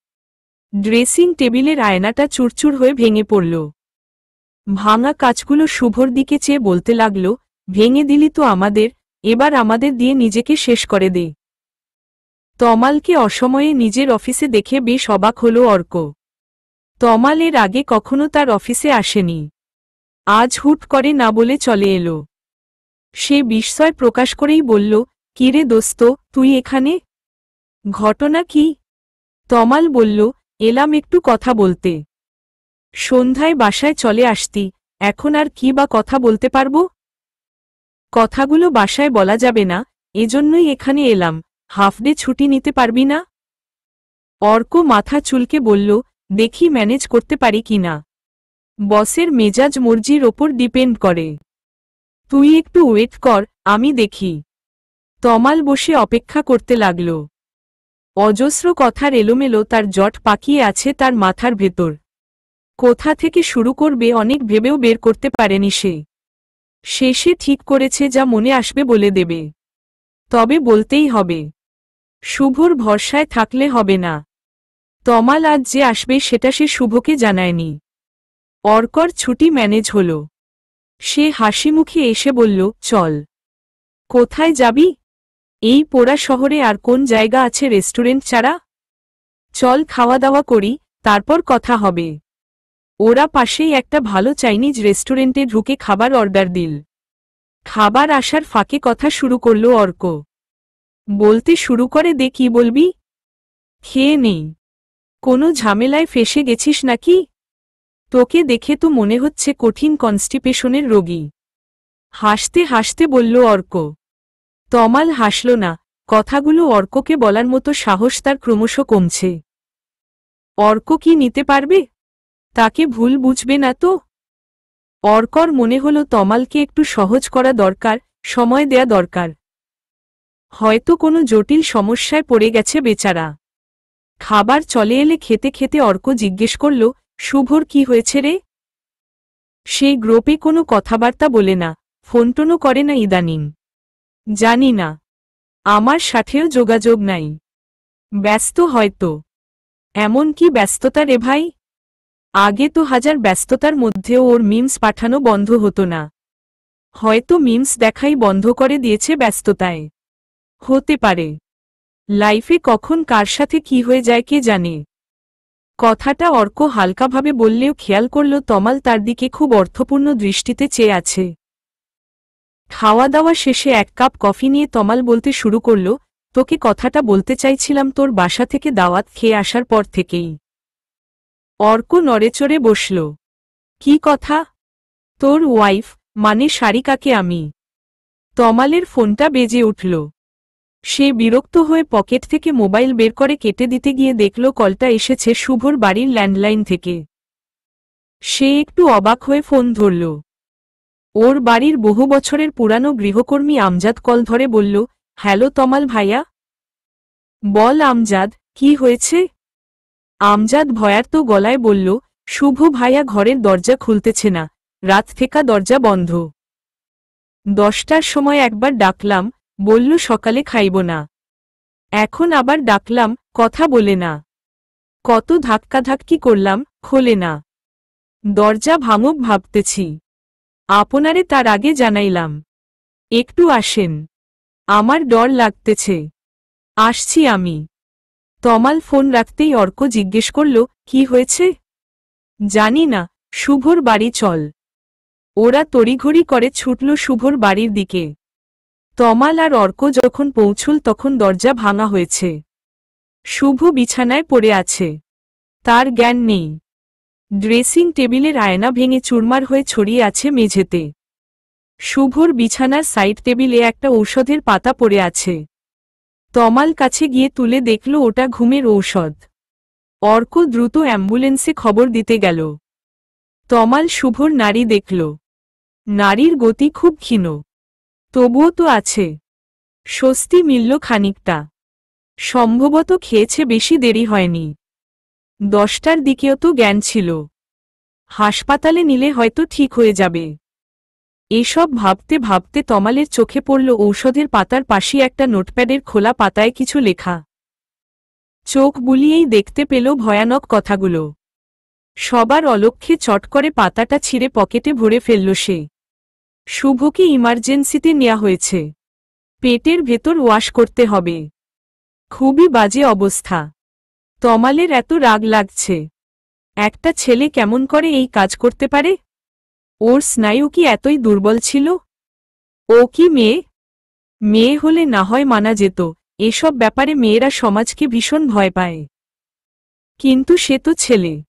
ড্রেসিং টেবিলের আয়নাটা চুরচুর হয়ে ভেঙে পড়ল। ভাঙা কাঁচগুলো শুভর দিকে চেয়ে বলতে লাগল, ভেঙে দিলি তো আমাদের, এবার আমাদের দিয়ে নিজেকে শেষ করে দে। তমালকে অসময়ে নিজের অফিসে দেখে বেশ অবাক হল অর্ক। তমাল এর আগে কখনো তার অফিসে আসেনি। আজ হুট করে না বলে চলে এলো। সে বিস্ময় প্রকাশ করেই বলল, কিরে দোস্ত, তুই এখানে? ঘটনা কি? তমাল বলল, এলাম একটু কথা বলতে। সন্ধ্যায় বাসায় চলে আসতি, এখন আর কি বা কথা বলতে পারবো? কথাগুলো বাসায় বলা যাবে না, এজন্যই এখানে এলাম। হাফডে ছুটি নিতে পারবি না? অর্ক মাথা চুলকে বলল, দেখি ম্যানেজ করতে পারি কিনা। বসের মেজাজ মর্জির ওপর ডিপেন্ড করে। তুই একটু ওয়েট কর, আমি দেখি। তমাল বসে অপেক্ষা করতে লাগল। অজস্র কথার এলোমেলো তার জট পাকিয়ে আছে তার মাথার ভেতর। কোথা থেকে শুরু করবে অনেক ভেবেও বের করতে পারেনি সে। শেষে ঠিক করেছে যা মনে আসবে বলে দেবে। তবে বলতেই হবে। শুভর ভরসায় থাকলে হবে না। তমাল আজ যে আসবে সেটা সে শুভকে জানায়নি। অর্কর ছুটি ম্যানেজ হল। সে হাসিমুখে এসে বলল, চল। কোথায় যাবি? এই পোড়া শহরে আর কোন জায়গা আছে রেস্টুরেন্ট ছাড়া? চল খাওয়া দাওয়া করি, তারপর কথা হবে। ওরা পাশেই একটা ভালো চাইনিজ রেস্টুরেন্টে ঢুকে খাবার অর্ডার দিল। খাবার আসার ফাঁকে কথা শুরু করল অর্ক। বলতে শুরু করে, দে কি বলবি? খেয়ে নেই। কোনো ঝামেলায় ফেসে গেছিস নাকি? তোকে দেখে তো মনে হচ্ছে কঠিন কনস্টিপেশনের রোগী। হাসতে হাসতে বলল অর্ক। তমাল হাসল না। কথাগুলো অর্ককে বলার মতো সাহস তার ক্রমশ কমছে। অর্ক কি নিতে পারবে? তাকে ভুল বুঝবে না তো? অর্কর মনে হল তমালকে একটু সহজ করা দরকার, সময় দেয়া দরকার। হয়তো কোনো জটিল সমস্যায় পড়ে গেছে বেচারা। খাবার চলে এলে খেতে খেতে অর্ক জিজ্ঞেস করল, শুভর কি হয়েছে রে? সেই গ্রুপে কোনো কথাবার্তা বলে না, ফোনটোনও করে না ইদানিং। জানি না, আমার সাথেও যোগাযোগ নাই। ব্যস্ত হয়তো। এমন কি ব্যস্ততা রে ভাই? আগে তো হাজার ব্যস্ততার মধ্যেও ওর মিমস পাঠানো বন্ধ হতো না। হয়তো মিমস দেখাই বন্ধ করে দিয়েছে ব্যস্ততায়। হতে পারে। লাইফে কখন কার সাথে কি হয়ে যায় কে জানে। কথাটা অর্ক হালকাভাবে বললেও খেয়াল করল তমাল তার দিকে খুব অর্থপূর্ণ দৃষ্টিতে চেয়ে আছে। খাওয়া দাওয়া শেষে এক কাপ কফি নিয়ে তমাল বলতে শুরু করল, তোকে কথাটা বলতে চাইছিলাম তোর বাসা থেকে দাওয়াত খেয়ে আসার পর থেকেই। অর্ক নড়েচড়ে বসল। কি কথা? তোর ওয়াইফ, মানে সারিকাকে আমি। তমালের ফোনটা বেজে উঠল। সে বিরক্ত হয়ে পকেট থেকে মোবাইল বের করে কেটে দিতে গিয়ে দেখল কলটা এসেছে শুভর বাড়ির ল্যান্ডলাইন থেকে। সে একটু অবাক হয়ে ফোন ধরল। ওর বাড়ির বহু বছরের পুরানো গৃহকর্মী আমজাদ কল ধরে বলল, হ্যালো তমাল ভাইয়া। বল আমজাদ, কি হয়েছে? আমজাদ ভয়ার্ত গলায় বলল, শুভ ভাইয়া ঘরের দরজা খুলতেছে না, রাত থেকে দরজা বন্ধ। 10টার সময় একবার ডাকলাম, বলল সকালে খাইব না। এখন আবার ডাকলাম, কথা বলে না। কত ধাক্কাধাক্কি করলাম, খোলে না। দরজা ভাঙব ভাবতেছি। আপনারে তার আগে জানাইলাম। একটু আসেন। আমার ডর লাগতেছে। আসছি আমি। তমাল ফোন রাখতেই অর্ক জিজ্ঞেস করল, কি হয়েছে? জানি না, শুভর বাড়ি চল। ওরা তড়িঘড়ি করে ছুটল শুভর বাড়ির দিকে। তমাল আর অর্ক যখন পৌঁছল তখন দরজা ভাঙা হয়েছে। শুভ বিছানায় পড়ে আছে। তার জ্ঞান নেই। ড্রেসিং টেবিলের আয়না ভেঙে চুরমার হয়ে ছড়িয়ে আছে মেঝেতে। শুভর বিছানার সাইড টেবিলে একটা ঔষধের পাতা পড়ে আছে। তমাল কাছে গিয়ে তুলে দেখল ওটা ঘুমের ঔষধ। অর্ক দ্রুত অ্যাম্বুলেন্সে খবর দিতে গেল। তমাল শুভর নাড়ি দেখল। নারীর গতি খুব ক্ষীণ, তবুও তো আছে। স্বস্তি মিলল খানিকটা। সম্ভবত খেয়েছে, বেশি দেরি হয়নি। 10টার দিকেও তো জ্ঞান ছিল। হাসপাতালে নিলে হয়তো ঠিক হয়ে যাবে। এসব ভাবতে ভাবতে তমালের চোখে পড়ল ঔষধের পাতার পাশে একটা নোটপ্যাডের খোলা পাতায় কিছু লেখা। চোখ বুলিয়েই দেখতে পেল ভয়ানক কথাগুলো। সবার অলক্ষ্যে চট করে পাতাটা ছিঁড়ে পকেটে ভরে ফেলল সে। শুভকে ইমার্জেন্সিতে নেওয়া হয়েছে। পেটের ভেতর ওয়াশ করতে হবে। খুবই বাজে অবস্থা। তমালের এত রাগ লাগছে। একটা ছেলে কেমন করে এই কাজ করতে পারে? ওর স্নায়ু কি এতই দুর্বল ছিল? ও কি মেয়ে? মেয়ে হলে না হয় মানা যেত, এসব ব্যাপারে মেয়েরা সমাজকে ভীষণ ভয় পায়। কিন্তু সে তো ছেলে।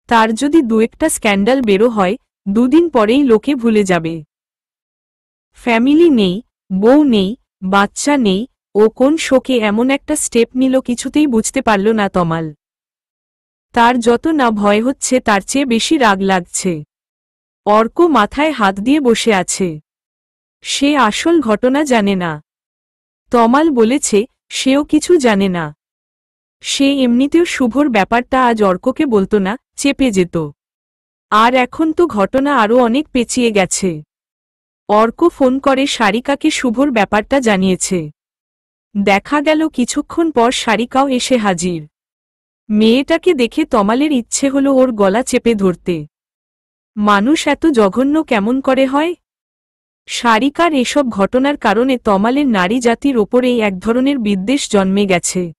তার যদি দু একটা স্ক্যান্ডাল বেরো হয়, দুদিন পরেই লোকে ভুলে যাবে। ফ্যামিলি নেই, বউ নেই, বাচ্চা নেই, ও কোন শোকে এমন একটা স্টেপ নিল কিছুতেই বুঝতে পারল না তমাল। তার যত না ভয় হচ্ছে তার চেয়ে বেশি রাগ লাগছে। অর্ক মাথায় হাত দিয়ে বসে আছে। সে আসল ঘটনা জানে না। তমাল বলেছে, সেও কিছু জানে না। সে এমনিতেও শুভর ব্যাপারটা আজ অর্ককে বলতো না, চেপে যেত। আর এখন তো ঘটনা আরও অনেক পেঁচিয়ে গেছে। অর্ক ফোন করে সারিকাকে শুভর ব্যাপারটা জানিয়েছে। দেখা গেল কিছুক্ষণ পর সারিকাও এসে হাজির। মেয়েটাকে দেখে তমালের ইচ্ছে হলো ওর গলা চেপে ধরতে। মানুষ এত জঘন্য কেমন করে হয়? সারিকার এসব ঘটনার কারণে তমালের নারী জাতির ওপরেই এক ধরনের বিদ্বেষ জন্মে গেছে।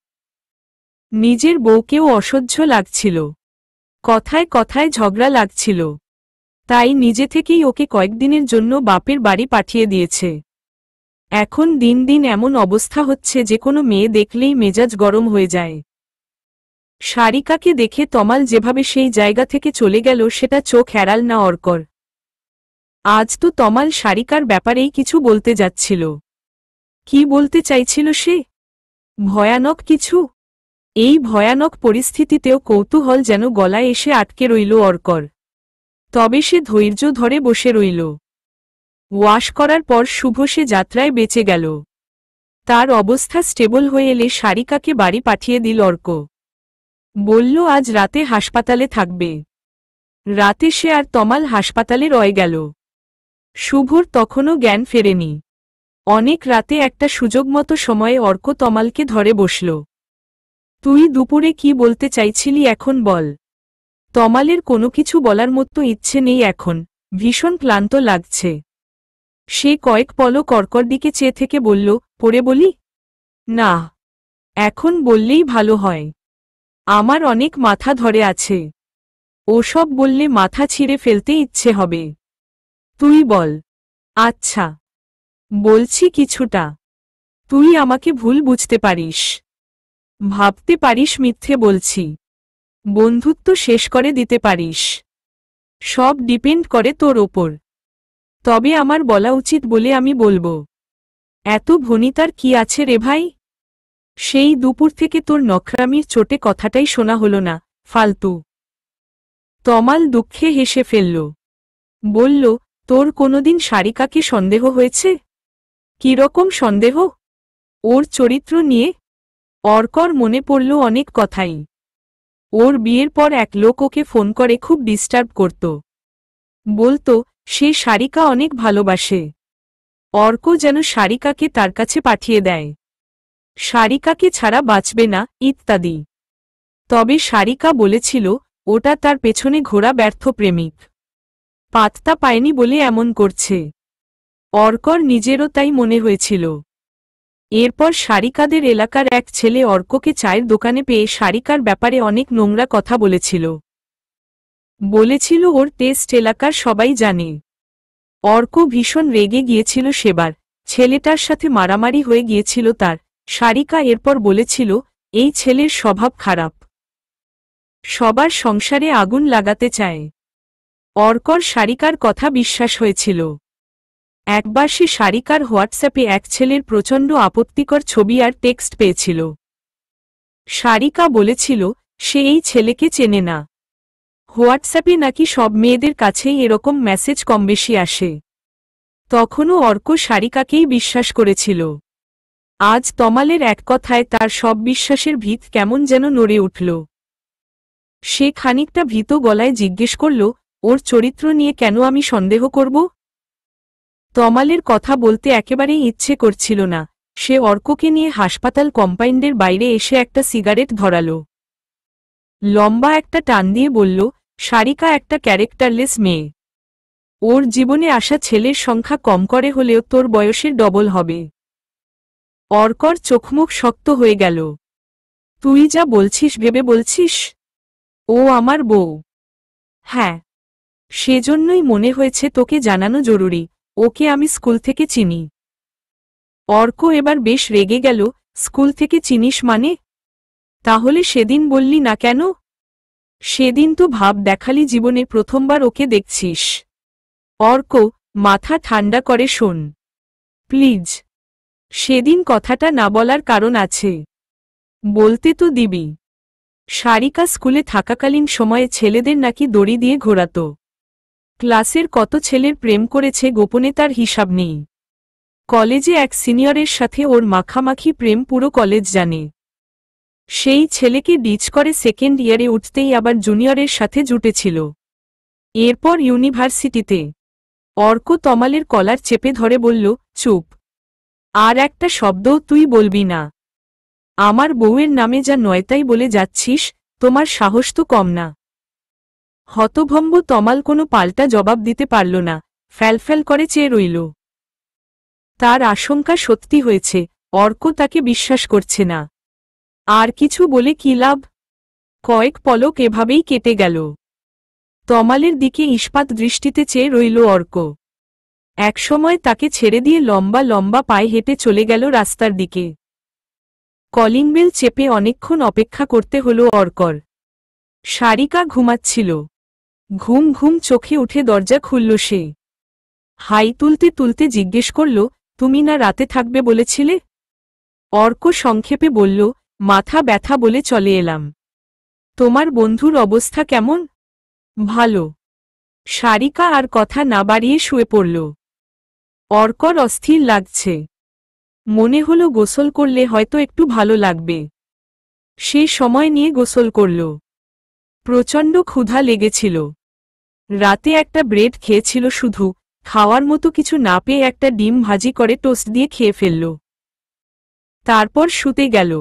নিজের বউকেও অসহ্য লাগছিল। কথায় কথায় ঝগড়া লাগছিল। তাই নিজে থেকেই ওকে কয়েকদিনের জন্য বাপের বাড়ি পাঠিয়ে দিয়েছে। এখন দিন দিন এমন অবস্থা হচ্ছে যে কোনো মেয়ে দেখলেই মেজাজ গরম হয়ে যায়। সারিকাকে দেখে তমাল যেভাবে সেই জায়গা থেকে চলে গেল সেটা চোখ এড়াল না অর্কর। আজ তো তমাল সারিকার ব্যাপারেই কিছু বলতে যাচ্ছিল। কি বলতে চাইছিল সে? ভয়ানক কিছু। এই ভয়ানক পরিস্থিতিতেও কৌতূহল যেন গলায় এসে আটকে রইল অর্কর। তবে সে ধৈর্য ধরে বসে রইল। ওয়াশ করার পর শুভ সে যাত্রায় বেঁচে গেল। তার অবস্থা স্টেবল হয়ে এলে সারিকাকে বাড়ি পাঠিয়ে দিল অর্ক। বলল আজ রাতে হাসপাতালে থাকবে। রাতে সে আর তমাল হাসপাতালে রয়ে গেল। শুভর তখনও জ্ঞান ফেরেনি। অনেক রাতে একটা সুযোগমতো সময়ে অর্ক তমালকে ধরে বসল। তুই দুপুরে কি বলতে চাইছিলি এখন বল। তমালের কোনো কিছু বলার মতো ইচ্ছে নেই এখন, ভীষণ ক্লান্ত লাগছে। সে কয়েক পলক অর্কর দিকে চেয়ে থেকে বলল, পরে বলি? না, এখন বললেই ভালো হয়। আমার অনেক মাথা ধরে আছে। ওসব বললে মাথা ছিঁড়ে ফেলতে ইচ্ছে হবে। তুই বল। আচ্ছা, বলছি কিছুটা। তুই আমাকে ভুল বুঝতে পারিস। ভাবতে পারিস মিথ্যে বলছি। বন্ধুত্ব শেষ করে দিতে পারিস। সব ডিপেন্ড করে তোর ওপর। তবে আমার বলা উচিত বলে আমি বলবো। এত ভনিতার কি আছে রে ভাই? সেই দুপুর থেকে তোর নখরামির চোটে কথাটাই শোনা হলো না, ফালতু। তমাল দুঃখে হেসে ফেলল। বলল, তোর কোনোদিন সারিকাকে সন্দেহ হয়েছে? কিরকম সন্দেহ? ওর চরিত্র নিয়ে? অর্কর মনে পড়ল অনেক কথাই। ওর বিয়ের পর এক লোক ওকে ফোন করে খুব ডিস্টার্ব করত। বলতো সে সারিকা অনেক ভালোবাসে। অর্ক যেন সারিকাকে তার কাছে পাঠিয়ে দেয়। সারিকাকে ছাড়া বাঁচবে না, ইত্যাদি। তবে সারিকা বলেছিল ওটা তার পেছনে ঘোরা ব্যর্থ প্রেমিক। পাত্তা পায়নি বলে এমন করছে। অর্কর নিজেরও তাই মনে হয়েছিল। এরপর সারিকাদের এলাকার এক ছেলে অর্ককে চায়ের দোকানে পেয়ে সারিকার ব্যাপারে অনেক নোংরা কথা বলেছিল। বলেছিল ওর টেস্ট এলাকার সবাই জানে। অর্ক ভীষণ রেগে গিয়েছিল সেবার। ছেলেটার সাথে মারামারি হয়ে গিয়েছিল তার। সারিকা এরপর বলেছিল এই ছেলের স্বভাব খারাপ। সবার সংসারে আগুন লাগাতে চায়। অর্কর সারিকার কথা বিশ্বাস হয়েছিল। একবার সে সারিকার হোয়াটসঅ্যাপে এক ছেলের প্রচণ্ড আপত্তিকর ছবি আর টেক্সট পেয়েছিল। সারিকা বলেছিল সে এই ছেলেকে চেনে না। হোয়াটসঅ্যাপে নাকি সব মেয়েদের কাছেই এরকম মেসেজ কমবেশি আসে। তখনও অর্ক সারিকাকেই বিশ্বাস করেছিল। আজ তমালের এক কথায় তার সব বিশ্বাসের ভিত কেমন যেন নড়ে উঠল। সে খানিকটা ভীত গলায় জিজ্ঞেস করল, ওর চরিত্র নিয়ে কেন আমি সন্দেহ করব? তমালের কথা বলতে একেবারেই ইচ্ছে করছিল না। সে অর্ককে নিয়ে হাসপাতাল কম্পাউন্ডের বাইরে এসে একটা সিগারেট ধরাল। লম্বা একটা টান দিয়ে বলল, সারিকা একটা ক্যারেক্টারলেস মেয়ে। ওর জীবনে আসা ছেলের সংখ্যা কম করে হলেও তোর বয়সের ডবল হবে। অর্কর চোখমুখ শক্ত হয়ে গেল। তুই যা বলছিস ভেবে বলছিস? ও আমার বউ। হ্যাঁ, সেজন্যই মনে হয়েছে তোকে জানানো জরুরি। ওকে আমি স্কুল থেকে চিনি। অর্ক এবার বেশ রেগে গেল। স্কুল থেকে চিনিস মানে? তাহলে সেদিন বললি না কেন? সেদিন তো ভাব দেখালি জীবনে প্রথমবার ওকে দেখছিস। অর্ক, মাথা ঠান্ডা করে শোন প্লিজ। সেদিন কথাটা না বলার কারণ আছে। বলতে তো দিবি। সারিকা স্কুলে থাকাকালীন সময়ে ছেলেদের নাকি দড়ি দিয়ে ঘোরাত। ক্লাসের কত ছেলের প্রেম করেছে গোপনে তার হিসাব নেই। কলেজে এক সিনিয়রের সাথে ওর মাখামাখি প্রেম পুরো কলেজ জানে। সেই ছেলেকে ডিচ করে সেকেন্ড ইয়ারে উঠতেই আবার জুনিয়রের সাথে জুটেছিল। এরপর ইউনিভার্সিটিতে। অর্ক তমালের কলার চেপে ধরে বলল, চুপ। আর একটা শব্দও তুই বলবি না। আমার বউয়ের নামে যা নয়তাই বলে যাচ্ছিস, তোমার সাহস তো কম না। হতভম্ব তমাল কোনো পাল্টা জবাব দিতে পারল না, ফ্যালফ্যাল করে চেয়ে রইল। তার আশঙ্কা সত্যি হয়েছে, অর্ক তাকে বিশ্বাস করছে না। আর কিছু বলে কি লাভ? কয়েক পলক এভাবেই কেটে গেল। তমালের দিকে ইস্পাত দৃষ্টিতে চেয়ে রইল অর্ক। একসময় তাকে ছেড়ে দিয়ে লম্বা লম্বা পায়ে হেঁটে চলে গেল রাস্তার দিকে। কলিং বেল চেপে অনেকক্ষণ অপেক্ষা করতে হলো অর্কর। সারিকা ঘুমাচ্ছিল। ঘুম ঘুম চোখে উঠে দরজা খুলল সে। হাই তুলতে তুলতে জিজ্ঞেস করল, তুমি না রাতে থাকবে বলেছিলে? অর্ক সংক্ষেপে বলল, মাথা ব্যথা বলে চলে এলাম। তোমার বন্ধুর অবস্থা কেমন? ভালো। সারিকা আর কথা না বাড়িয়ে শুয়ে পড়ল। অর্কর অস্থির লাগছে। মনে হলো গোসল করলে হয়তো একটু ভালো লাগবে। সে সময় নিয়ে গোসল করল। প্রচণ্ড ক্ষুধা লেগেছিল। রাতে একটা ব্রেড খেয়েছিল শুধু, খাওয়ার মতো কিছু না পেয়ে একটা ডিম ভাজি করে টোস্ট দিয়ে খেয়ে ফেলল। তারপর শুতে গেল।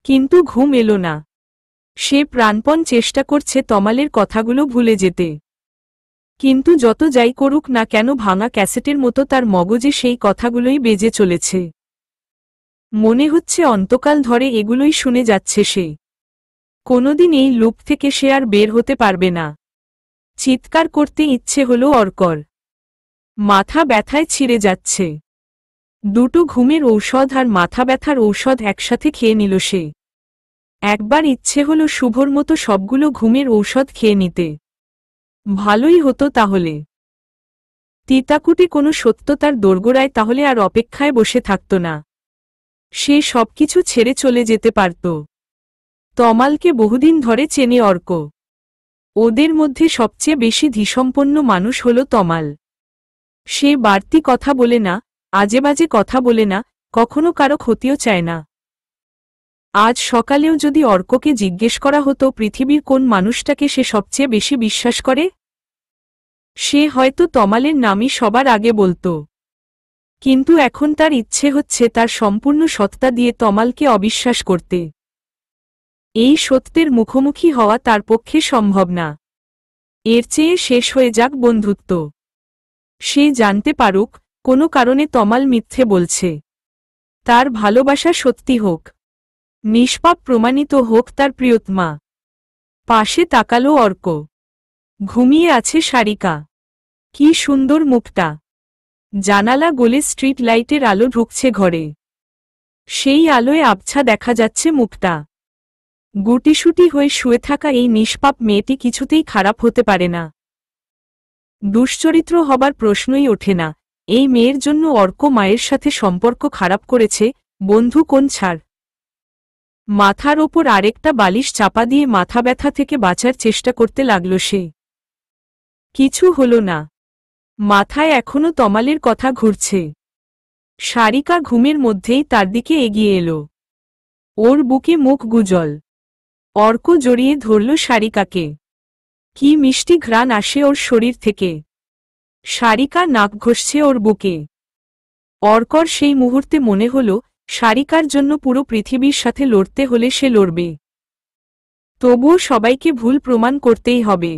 কিন্তু ঘুম এলো না। সে প্রাণপণ চেষ্টা করছে তমালের কথাগুলো ভুলে যেতে। কিন্তু যত যাই করুক না কেন ভাঙা ক্যাসেটের মতো তার মগজে সেই কথাগুলোই বেজে চলেছে। মনে হচ্ছে অন্তকাল ধরে এগুলোই শুনে যাচ্ছে সে। কোনোদিন এই লুপ থেকে সে আর বের হতে পারবে না। চিৎকার করতে ইচ্ছে হলো অর্কর। মাথা ব্যথায় ছিঁড়ে যাচ্ছে। দুটো ঘুমের ঔষধ আর মাথা ব্যথার ঔষধ একসাথে খেয়ে নিল সে। একবার ইচ্ছে হলো শুভর মতো সবগুলো ঘুমের ঔষধ খেয়ে নিতে। ভালোই হতো তাহলে। তিতাকুটি কোনো সত্য তার দোরগোড়ায় তাহলে আর অপেক্ষায় বসে থাকত না। সে সবকিছু ছেড়ে চলে যেতে পারত। তমালকে বহুদিন ধরে চেনে অর্ক। ওদের মধ্যে সবচেয়ে বেশি ধীসম্পন্ন মানুষ হল তমাল। সে বাড়তি কথা বলে না, আজেবাজে কথা বলে না, কখনো কারো ক্ষতিও চায় না। আজ সকালেও যদি অর্ককে জিজ্ঞেস করা হতো পৃথিবীর কোন মানুষটাকে সে সবচেয়ে বেশি বিশ্বাস করে, সে হয়তো তমালের নামই সবার আগে বলত। কিন্তু এখন তার ইচ্ছে হচ্ছে তার সম্পূর্ণ সত্তা দিয়ে তমালকে অবিশ্বাস করতে। এই সত্যের মুখোমুখি হওয়া তার পক্ষে সম্ভব না। এর চেয়ে শেষ হয়ে যাক বন্ধুত্ব। সে জানতে পারুক, কোনো কারণে তমাল মিথ্যে বলছে। তার ভালোবাসা সত্যি হোক, নিষ্পাপ প্রমাণিত হোক তার প্রিয়তমা। পাশে তাকালো অর্ক। ঘুমিয়ে আছে সারিকা। কি সুন্দর মুখটা। জানালা গলে স্ট্রিট লাইটের আলো ঢুকছে ঘরে। সেই আলোয় আবছা দেখা যাচ্ছে মুখটা। গুটিসুটি হয়ে শুয়ে থাকা এই নিষ্পাপ মেয়েটি কিছুতেই খারাপ হতে পারে না। দুশ্চরিত্র হবার প্রশ্নই ওঠে না। এই মেয়ের জন্য অর্ক মায়ের সাথে সম্পর্ক খারাপ করেছে, বন্ধু কোন ছাড়। মাথার ওপর আরেকটা বালিশ চাপা দিয়ে মাথা ব্যথা থেকে বাঁচার চেষ্টা করতে লাগল সে। কিছু হল না। মাথায় এখনো তমালের কথা ঘুরছে। সারিকা ঘুমের মধ্যেই তার দিকে এগিয়ে এলো। ওর বুকে মুখ গুজল। অর্ক জড়িয়ে ধরল সারিকাকে। কি মিষ্টি ঘ্রাণ আসে ওর শরীর থেকে। সারিকা নাক ঘষছে ওর বুকে। অর্কর সেই মুহূর্তে মনে হল সারিকার জন্য পুরো পৃথিবীর সাথে লড়তে হলে সে লড়বে। তবুও সবাইকে ভুল প্রমাণ করতেই হবে।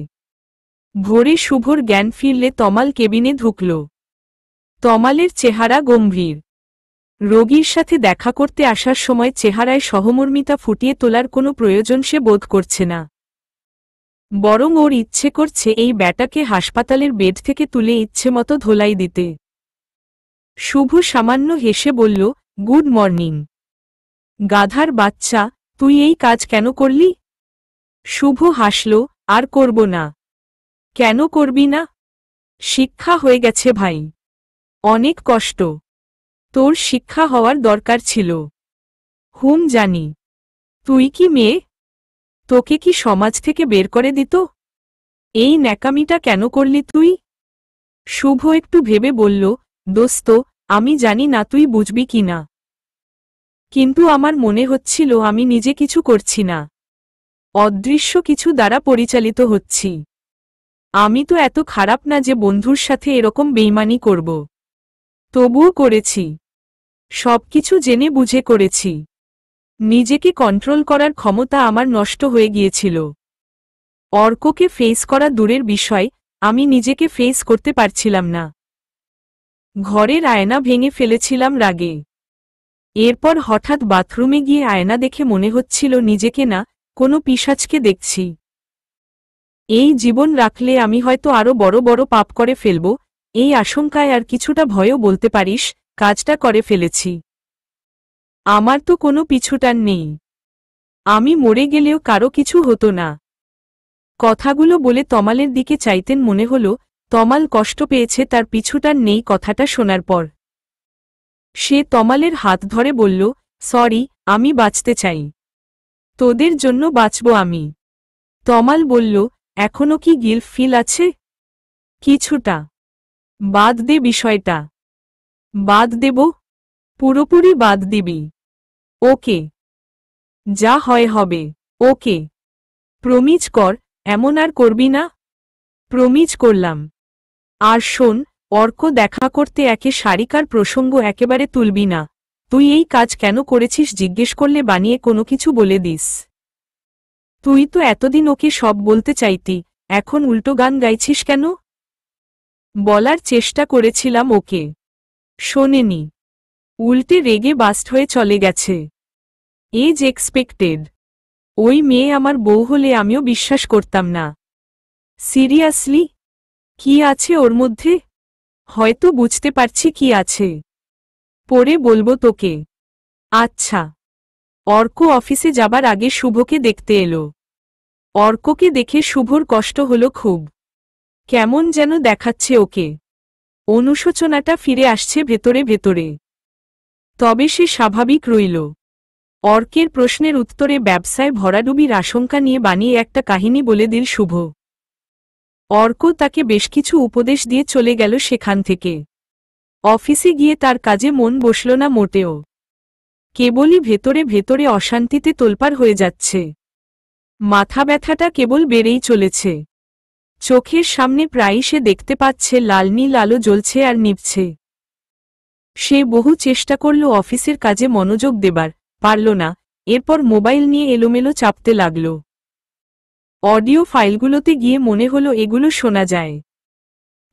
ভোরে শুভর জ্ঞান ফিরলে তমাল কেবিনে ঢুকল। তমালের চেহারা গম্ভীর। রোগীর সাথে দেখা করতে আসার সময় চেহারায় সহমর্মিতা ফুটিয়ে তোলার কোনো প্রয়োজন সে বোধ করছে না। বরং ওর ইচ্ছে করছে এই ব্যাটাকে হাসপাতালের বেড থেকে তুলে ইচ্ছেমতো ধোলাই দিতে। শুভ সামান্য হেসে বলল, গুড মর্নিং। গাধার বাচ্চা, তুই এই কাজ কেন করলি? শুভ হাসল, আর করব না। কেন করবি না? শিক্ষা হয়ে গেছে ভাই। অনেক কষ্ট। তোর শিক্ষা হওয়ার দরকার ছিল। জানি। তুই কি মেয়ে? তোকে কি সমাজ থেকে বের করে দিত? এই ন্যাকামিটা কেন করলি তুই? শুভ একটু ভেবে বলল, দোস্ত, আমি জানি না তুই বুঝবি কি না, কিন্তু আমার মনে হচ্ছিল আমি নিজে কিছু করছি না, অদৃশ্য কিছু দ্বারা পরিচালিত হচ্ছি। আমি তো এত খারাপ না যে বন্ধুর সাথে এরকম বেইমানি করব। তবুও করেছি। সবকিছু জেনে বুঝে করেছি। নিজেকে কন্ট্রোল করার ক্ষমতা আমার নষ্ট হয়ে গিয়েছিল। অর্ককে ফেস করা দূরের বিষয়, আমি নিজেকে ফেস করতে পারছিলাম না। ঘরের আয়না ভেঙে ফেলেছিলাম রাগে। এরপর হঠাৎ বাথরুমে গিয়ে আয়না দেখে মনে হচ্ছিল নিজেকে না, কোনো পিশাচকে দেখছি। এই জীবন রাখলে আমি হয়তো আরো বড় বড় পাপ করে ফেলব, এই আশঙ্কায় আর কিছুটা ভয়ও বলতে পারিস কাজটা করে ফেলেছি। আমার তো কোনো পিছুটান নেই। আমি মরে গেলেও কারো কিছু হতো না। কথাগুলো বলে তমালের দিকে চাইতেন মনে হল তমাল কষ্ট পেয়েছে তার পিছুটান নেই কথাটা শোনার পর। সে তমালের হাত ধরে বলল, সরি, আমি বাঁচতে চাই। তোদের জন্য বাঁচব আমি। তমাল বলল, এখনো কি গিল্ট ফিল আছে? কিছুটা। বাদ দে বিষয়টা। বাদ দেব? পুরোপুরি বাদ দিবি? ওকে। যা হয় হবে। ওকে। প্রমিজ কর, এমন আর করবি না? প্রমিজ করলাম। আর শোন, অর্ক দেখা করতে একে সারিকার প্রসঙ্গ একেবারে তুলবি না। তুই এই কাজ কেন করেছিস জিজ্ঞেস করলে বানিয়ে কোনো কিছু বলে দিস। তুই তো এতদিন ওকে সব বলতে চাইতি, এখন উল্টো গান গাইছিস কেন? বলার চেষ্টা করেছিলাম ওকে। শোনেনি। উল্টে রেগে বাস্ট হয়ে চলে গেছে। As expected. ওই মেয়ে আমার বউ হলে আমিও বিশ্বাস করতাম না। সিরিয়াসলি? কি আছে ওর মধ্যে? হয়তো বুঝতে পারছি কি আছে। পরে বলবো তোকে। আচ্ছা। অর্ক অফিসে যাবার আগে শুভকে দেখতে এলো। অর্ককে দেখে শুভর কষ্ট হলো খুব। কেমন যেন দেখাচ্ছে ওকে। অনুশোচনাটা ফিরে আসছে ভেতরে ভেতরে। তবে সে স্বাভাবিক রইল। অর্কের প্রশ্নের উত্তরে ব্যবসায় ভরাডুবির আশঙ্কা নিয়ে বানিয়ে একটা কাহিনী বলে দিল শুভ। অর্ক তাকে বেশ কিছু উপদেশ দিয়ে চলে গেল সেখান থেকে। অফিসে গিয়ে তার কাজে মন বসল না মোটেও। কেবলই ভেতরে ভেতরে অশান্তিতে তোলপাড় হয়ে যাচ্ছে। মাথা ব্যথাটা কেবল বেড়েই চলেছে। চোখের সামনে প্রায়ই সে দেখতে পাচ্ছে লাল নীল আলো জ্বলছে আর নিভছে। সে বহু চেষ্টা করল অফিসের কাজে মনোযোগ দেবার, পারল না। এরপর মোবাইল নিয়ে এলোমেলো চাপতে লাগল। অডিও ফাইলগুলোতে গিয়ে মনে হলো এগুলো শোনা যায়।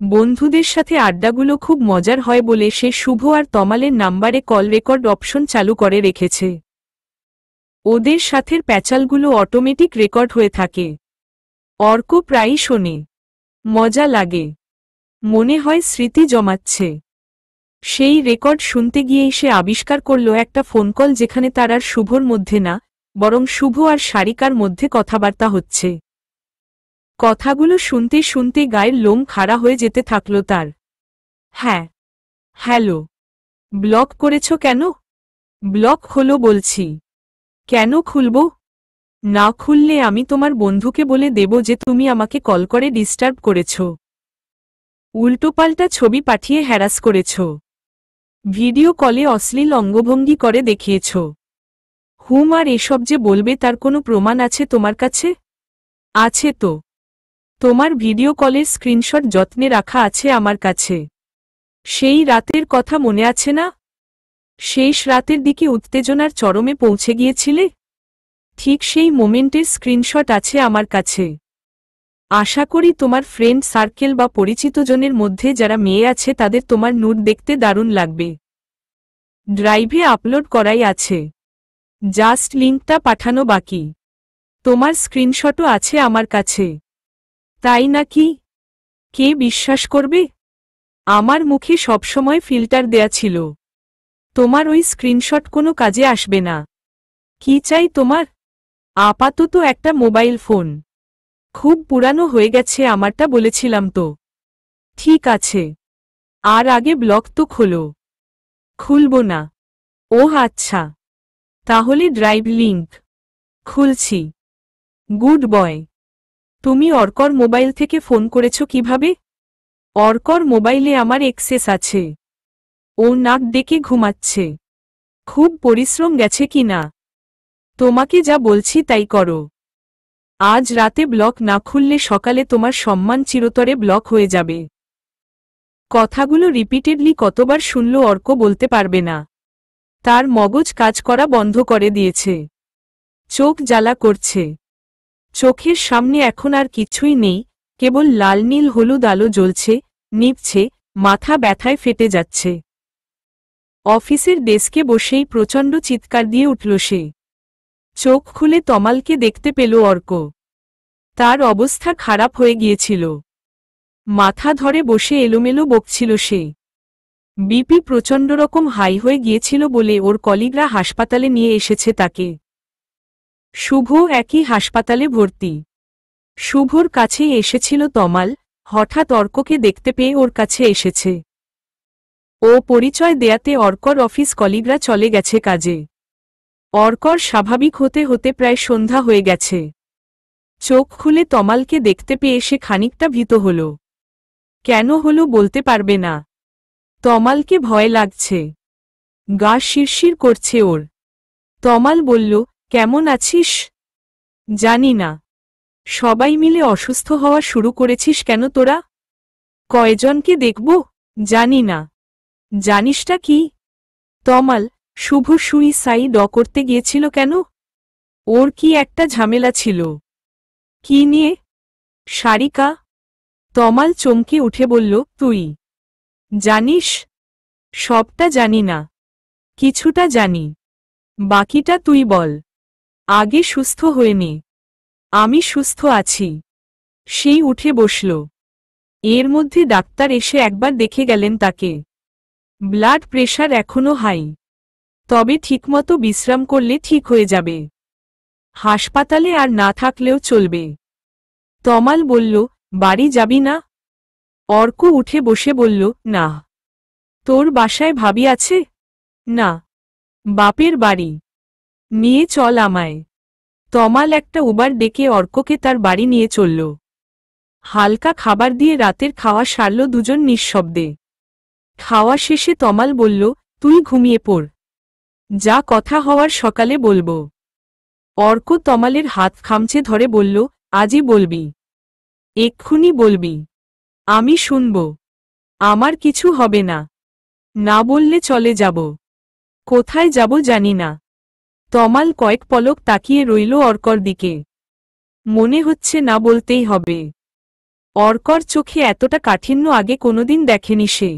বন্ধুদের সাথে আড্ডাগুলো খুব মজার হয় বলে সে শুভ আর তমালের নাম্বারে কল রেকর্ড অপশন চালু করে রেখেছে। ওদের সাথের প্যাচালগুলো অটোমেটিক রেকর্ড হয়ে থাকে। অর্ক প্রায়ই শোনে। মজা লাগে। মনে হয় স্মৃতি জমাচ্ছে। সেই রেকর্ড শুনতে গিয়েই সে আবিষ্কার করল একটা ফোন কল যেখানে তার আর শুভর মধ্যে না, বরং শুভ আর সারিকার মধ্যে কথাবার্তা হচ্ছে। কথাগুলো শুনতে শুনতে গায়ের লোম খাড়া হয়ে যেতে থাকল তার। হ্যাঁ। হ্যালো। ব্লক করেছ কেন? ব্লক হলো বলছি। কেন খুলব? না খুললে আমি তোমার বন্ধুকে বলে দেব যে তুমি আমাকে কল করে ডিস্টার্ব করেছ, উল্টোপাল্টা ছবি পাঠিয়ে হ্যারাস করেছ, ভিডিও কলে অশ্লীল অঙ্গভঙ্গি করে দেখিয়েছ। আর এসব যে বলবে তার কোনো প্রমাণ আছে তোমার কাছে? আছে তো। তোমার ভিডিও কলের স্ক্রিনশট যত্নে রাখা আছে আমার কাছে। সেই রাতের কথা মনে আছে না? শেষ রাতের দিকে উত্তেজনার চরমে পৌঁছে গিয়েছিলে, ঠিক সেই মোমেন্টের স্ক্রিনশট আছে আমার কাছে। আশা করি তোমার ফ্রেন্ড সার্কেল বা পরিচিতজনের মধ্যে যারা মেয়ে আছে তাদের তোমার নুড দেখতে দারুণ লাগবে। ড্রাইভে আপলোড করাই আছে, জাস্ট লিঙ্কটা পাঠানো বাকি। তোমার স্ক্রিনশটও আছে আমার কাছে। তাই নাকি? কে বিশ্বাস করবে? আমার মুখে সবসময় ফিল্টার দেয়া ছিল। তোমার ওই স্ক্রিনশট কোনো কাজে আসবে না। কি চাই তোমার? আপাতত একটা মোবাইল ফোন। খুব পুরানো হয়ে গেছে আমারটা বলেছিলাম তো। ঠিক আছে, আর আগে ব্লগ তো খোলো। খুলব না। ওহ আচ্ছা, তাহলে ড্রাইভ লিংক খুলছি। Good boy. তুমি অর্কর মোবাইল থেকে ফোন করেছ কিভাবে? অর্কর মোবাইলে আমার অ্যাক্সেস আছে। ও নাক ডেকে ঘুমাচ্ছে। খুব পরিশ্রম গেছে কি না? তোমাকে যা বলছি তাই করো। আজ রাতে ব্লক না খুললে সকালে তোমার সম্মান চিরতরে ব্লক হয়ে যাবে। কথাগুলো রিপিটেডলি কতবার শুনল অর্ক বলতে পারবে না। তার মগজ কাজ করা বন্ধ করে দিয়েছে। চোখ জ্বালা করছে। চোখের সামনে এখন আর কিছুই নেই, কেবল লাল নীল হলুদ আলো জ্বলছে, নিভছে, মাথা ব্যথায় ফেটে যাচ্ছে। অফিসের ডেস্কে বসেই প্রচণ্ড চিৎকার দিয়ে উঠল সে। চোখ খুলে তমালকে দেখতে পেল অর্ক। তার অবস্থা খারাপ হয়ে গিয়েছিল। মাথা ধরে বসে এলোমেলো বকছিল সে। বিপি প্রচণ্ড রকম হাই হয়ে গিয়েছিল বলে ওর কলিগরা হাসপাতালে নিয়ে এসেছে তাকে। শুভ একই হাসপাতালে ভর্তি। শুভর কাছেই এসেছিল তমাল, হঠাৎ অর্ককে দেখতে পেয়ে ওর কাছে এসেছে। ও পরিচয় দেয়াতে অর্কর অফিস কলিগরা চলে গেছে কাজে। অর্কর স্বাভাবিক হতে হতে প্রায় সন্ধ্যা হয়ে গেছে। চোখ খুলে তমালকে দেখতে পেয়ে সে খানিকটা ভীত হল। কেন হলো বলতে পারবে না। তমালকে ভয় লাগছে। গা শিরশির করছে ওর। তমাল বলল, কেমন আছিস? জানি না। সবাই মিলে অসুস্থ হওয়া শুরু করেছিস কেন তোরা? কয়জনকে দেখব? জানি না। জানিসটা কি? তমাল, শুভ সুইসাইড করতে গিয়েছিল কেন? ওর কি একটা ঝামেলা ছিল। কি নিয়ে? সারিকা। তমাল চমকে উঠে বলল, তুই জানিস? সবটা জানি না, কিছুটা জানি। বাকিটা তুই বল। আগে সুস্থ হয়ে নে। আমি সুস্থ আছি। সেই উঠে বসল। এর মধ্যে ডাক্তার এসে একবার দেখে গেলেন তাকে। ব্লাড প্রেশার এখনো হাই, তবে ঠিকমতো বিশ্রাম করলে ঠিক হয়ে যাবে। হাসপাতালে আর না থাকলেও চলবে। তমাল বলল, বাড়ি যাবি না? অর্ক উঠে বসে বলল, না। তোর বাসায় ভাবি আছে? না। বাপের বাড়ি। নিয়ে চল আমায়। তমাল একটা উবার ডেকে অর্ককে তার বাড়ি নিয়ে চলল। হালকা খাবার দিয়ে রাতের খাওয়া সারল দুজন নিঃশব্দে। খাওয়া শেষে তমাল বলল, তুই ঘুমিয়ে পড়। যা কথা হওয়ার সকালে বলবো। অর্ক তমালের হাত খামচে ধরে বলল, আজই বলবি? এক্ষুনি বলবি। আমি শুনব। আমার কিছু হবে না। না বললে চলে যাব। কোথায় যাব জানি না। তমাল কয়েক পলক তাকিয়ে রইল অর্কর দিকে। মনে হচ্ছে না বলতেই হবে। অর্কর চোখে এতটা কাঠিন্য আগে কোনোদিন দেখেনি সে।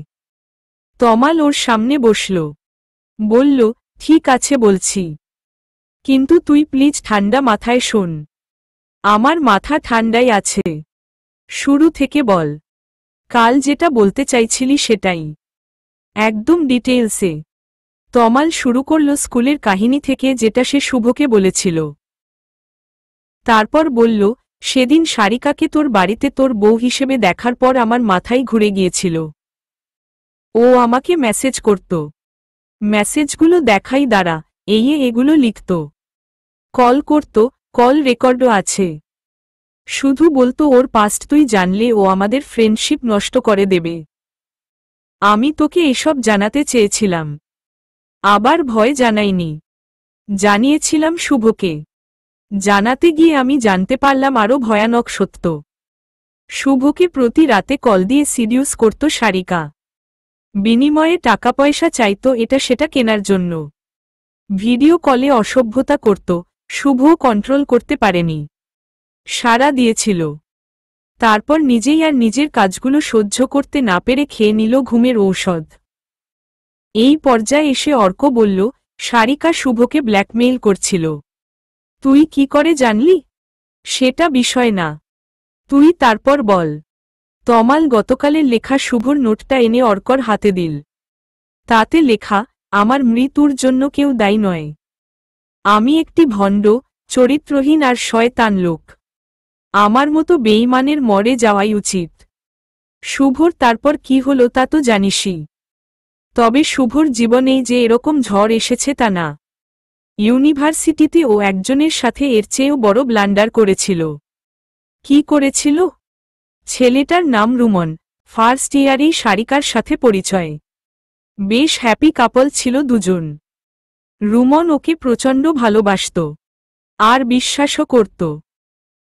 তমাল ওর সামনে বসল। বলল, ঠিক আছে বলছি, কিন্তু তুই প্লিজ ঠান্ডা মাথায় শোন। আমার মাথা ঠান্ডাই আছে। শুরু থেকে বল। কাল যেটা বলতে চাইছিলি সেটাই, একদম ডিটেইলসে। তমাল শুরু করল স্কুলের কাহিনী থেকে, যেটা সে শুভকে বলেছিল। তারপর বলল, সেদিন সারিকাকে তোর বাড়িতে তোর বউ হিসেবে দেখার পর আমার মাথায় ঘুরে গিয়েছিল। ও আমাকে মেসেজ করত। মেসেজগুলো দেখাই, দাঁড়া, এগুলো লিখত। কল করত, কল রেকর্ডও আছে। শুধু বলতো ওর পাস্ট তুই জানলে ও আমাদের ফ্রেন্ডশিপ নষ্ট করে দেবে। আমি তোকে এসব জানাতে চেয়েছিলাম, আবার ভয় জানাইনি, জানিয়েছিলাম শুভকে। জানাতে গিয়ে আমি জানতে পারলাম আরও ভয়ানক সত্য। শুভকে প্রতি রাতে কল দিয়ে সিডিউস করত সারিকা। বিনিময়ে টাকা পয়সা চাইত এটা সেটা কেনার জন্য। ভিডিও কলে অসভ্যতা করত, শুভও কন্ট্রোল করতে পারেনি, সাড়া দিয়েছিল। তারপর নিজেই আর নিজের কাজগুলো সহ্য করতে না পেরে খেয়ে নিল ঘুমের ঔষধ। এই পর্যায়ে এসে অর্ক বলল, সারিকা শুভকে ব্ল্যাকমেইল করছিল। তুই কি করে জানলি? সেটা বিষয় না, তুই তারপর বল। তমাল গতকালের লেখা শুভর নোটটা এনে অর্কর হাতে দিল। তাতে লেখা, আমার মৃত্যুর জন্য কেউ দায়ী নয়। আমি একটি ভণ্ড, চরিত্রহীন আর শয়তান লোক। আমার মতো বেঈমানের মরে যাওয়াই উচিত। শুভর তারপর কি হলো তা তো জানিসই। তবে শুভর জীবনেই যে এরকম ঝড় এসেছে তা না। ইউনিভার্সিটিতে ও একজনের সাথে এর চেয়েও বড় ব্লান্ডার করেছিল। কি করেছিল? ছেলেটার নাম রুমন, ফার্স্ট ইয়ারেই সারিকার সাথে পরিচয়। বেশ হ্যাপি কাপল ছিল দুজন। রুমন ওকে প্রচণ্ড ভালোবাসত, আর বিশ্বাসও করত।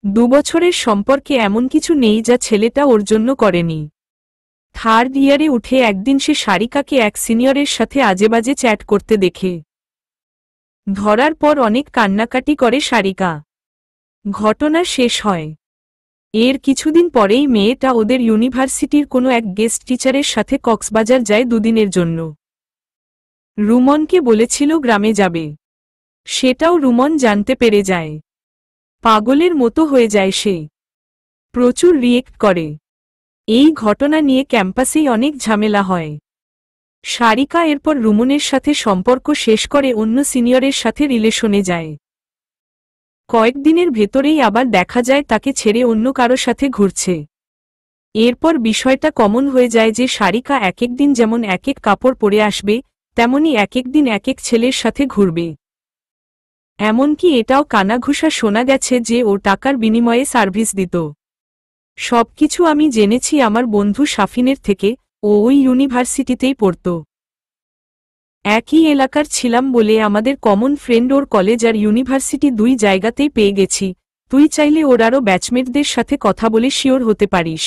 2 বছরের সম্পর্কে এমন কিছু নেই যা ছেলেটা ওর জন্য করেনি। থার্ড ইয়ারে উঠে একদিন সে সারিকাকে এক সিনিয়রের সাথে আজেবাজে চ্যাট করতে দেখে। ধরার পর অনেক কান্নাকাটি করে সারিকা। ঘটনা শেষ হয়। এর কিছুদিন পরেই মেয়েটা ওদের ইউনিভার্সিটির কোনো এক গেস্ট টিচারের সাথে কক্সবাজার যায় 2 দিনের জন্য। রুমনকে বলেছিল গ্রামে যাবে, সেটাও রুমন জানতে পেরে যায়। পাগলের মতো হয়ে যায় সে, প্রচুর রিয়েক্ট করে। এই ঘটনা নিয়ে ক্যাম্পাসেই অনেক ঝামেলা হয়। সারিকা এরপর রুমনের সাথে সম্পর্ক শেষ করে অন্য সিনিয়রের সাথে রিলেশনে যায়। কয়েকদিনের ভেতরেই আবার দেখা যায় তাকে ছেড়ে অন্য কারো সাথে ঘুরছে। এরপর বিষয়টা কমন হয়ে যায় যে সারিকা এক এক দিন যেমন এক এক কাপড় পরে আসবে, তেমনি এক এক দিন এক এক ছেলের সাথে ঘুরবে। এমনকি এটাও কানাঘুষা শোনা গেছে যে ও টাকার বিনিময়ে সার্ভিস দিত। সবকিছু আমি জেনেছি আমার বন্ধু সাফিনের থেকে, ও ওই ইউনিভার্সিটিতেই পড়ত। একই এলাকার ছিলাম বলে আমাদের কমন ফ্রেন্ড ওর কলেজ আর ইউনিভার্সিটি 2 জায়গাতেই পেয়ে গেছি। তুই চাইলে ওর আরও ব্যাচমেটদের সাথে কথা বলে শিওর হতে পারিস।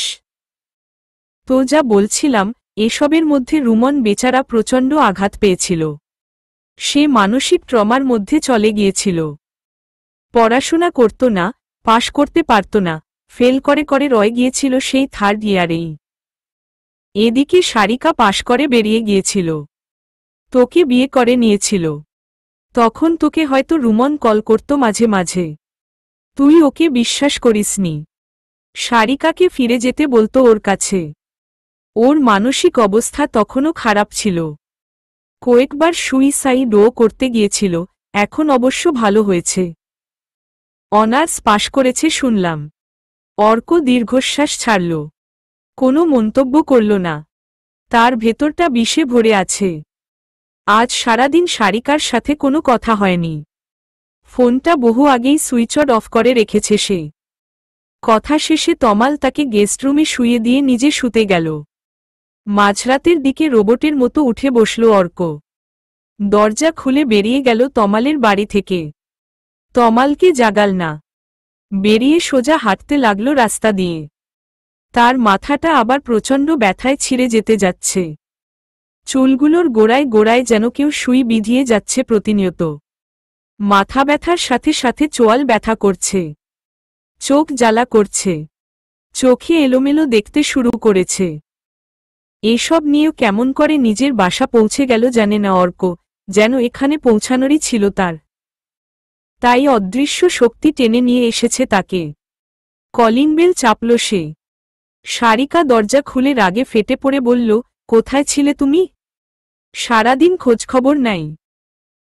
তো যা বলছিলাম, এসবের মধ্যে রুমন বেচারা প্রচণ্ড আঘাত পেয়েছিল। সে মানসিক ট্রমার মধ্যে চলে গিয়েছিল। পড়াশোনা করত না, পাশ করতে পারত না, ফেল করে করে রয়ে গিয়েছিল সেই থার্ড ইয়ারেই। এদিকে সারিকা পাশ করে বেরিয়ে গিয়েছিল, তোকে বিয়ে করে নিয়েছিল। তখন তোকে হয়তো রুমন কল করত মাঝে মাঝে, তুই ওকে বিশ্বাস করিসনি। সারিকাকে ফিরে যেতে বলতো ওর কাছে। ওর মানসিক অবস্থা তখনও খারাপ ছিল। কয়েকবার সুইসাইডও করতে গিয়েছিল, এখন অবশ্য ভালো হয়েছে। অনার্স পাশ করেছে শুনলাম। অর্ক দীর্ঘশ্বাস ছাড়ল, কোনো মন্তব্য করল না। তার ভেতরটা বিষে ভরে আছে। আজ সারাদিন সারিকার সাথে কোনো কথা হয়নি। ফোনটা বহু আগেই সুইচ অফ করে রেখেছে সে। কথা শেষে তমাল তাকে গেস্টরুমে শুইয়ে দিয়ে নিজে শুতে গেল। মাঝরাতের দিকে রোবটের মতো উঠে বসল অর্ক। দরজা খুলে বেরিয়ে গেল তমালের বাড়ি থেকে। তমালকে জাগাল না, বেরিয়ে সোজা হাঁটতে লাগল রাস্তা দিয়ে। তার মাথাটা আবার প্রচণ্ড ব্যথায় ছিঁড়ে যেতে যাচ্ছে। চুলগুলোর গোড়ায় গোড়ায় যেন কেউ সুই বিধিয়ে যাচ্ছে প্রতিনিয়ত। মাথা ব্যথার সাথে সাথে চোয়াল ব্যথা করছে, চোখ জ্বালা করছে, চোখে এলোমেলো দেখতে শুরু করেছে। এসব নিয়েও কেমন করে নিজের বাসা পৌঁছে গেল জানে না অর্ক, যেন এখানে পৌঁছানোরই ছিল তার। তাই অদৃশ্য শক্তি টেনে নিয়ে এসেছে তাকে। কলিং বেল চাপল সে। সারিকা দরজা খুলে রাগে ফেটে পড়ে বলল, কোথায় ছিলে তুমি? সারাদিন খোঁজখবর নাই।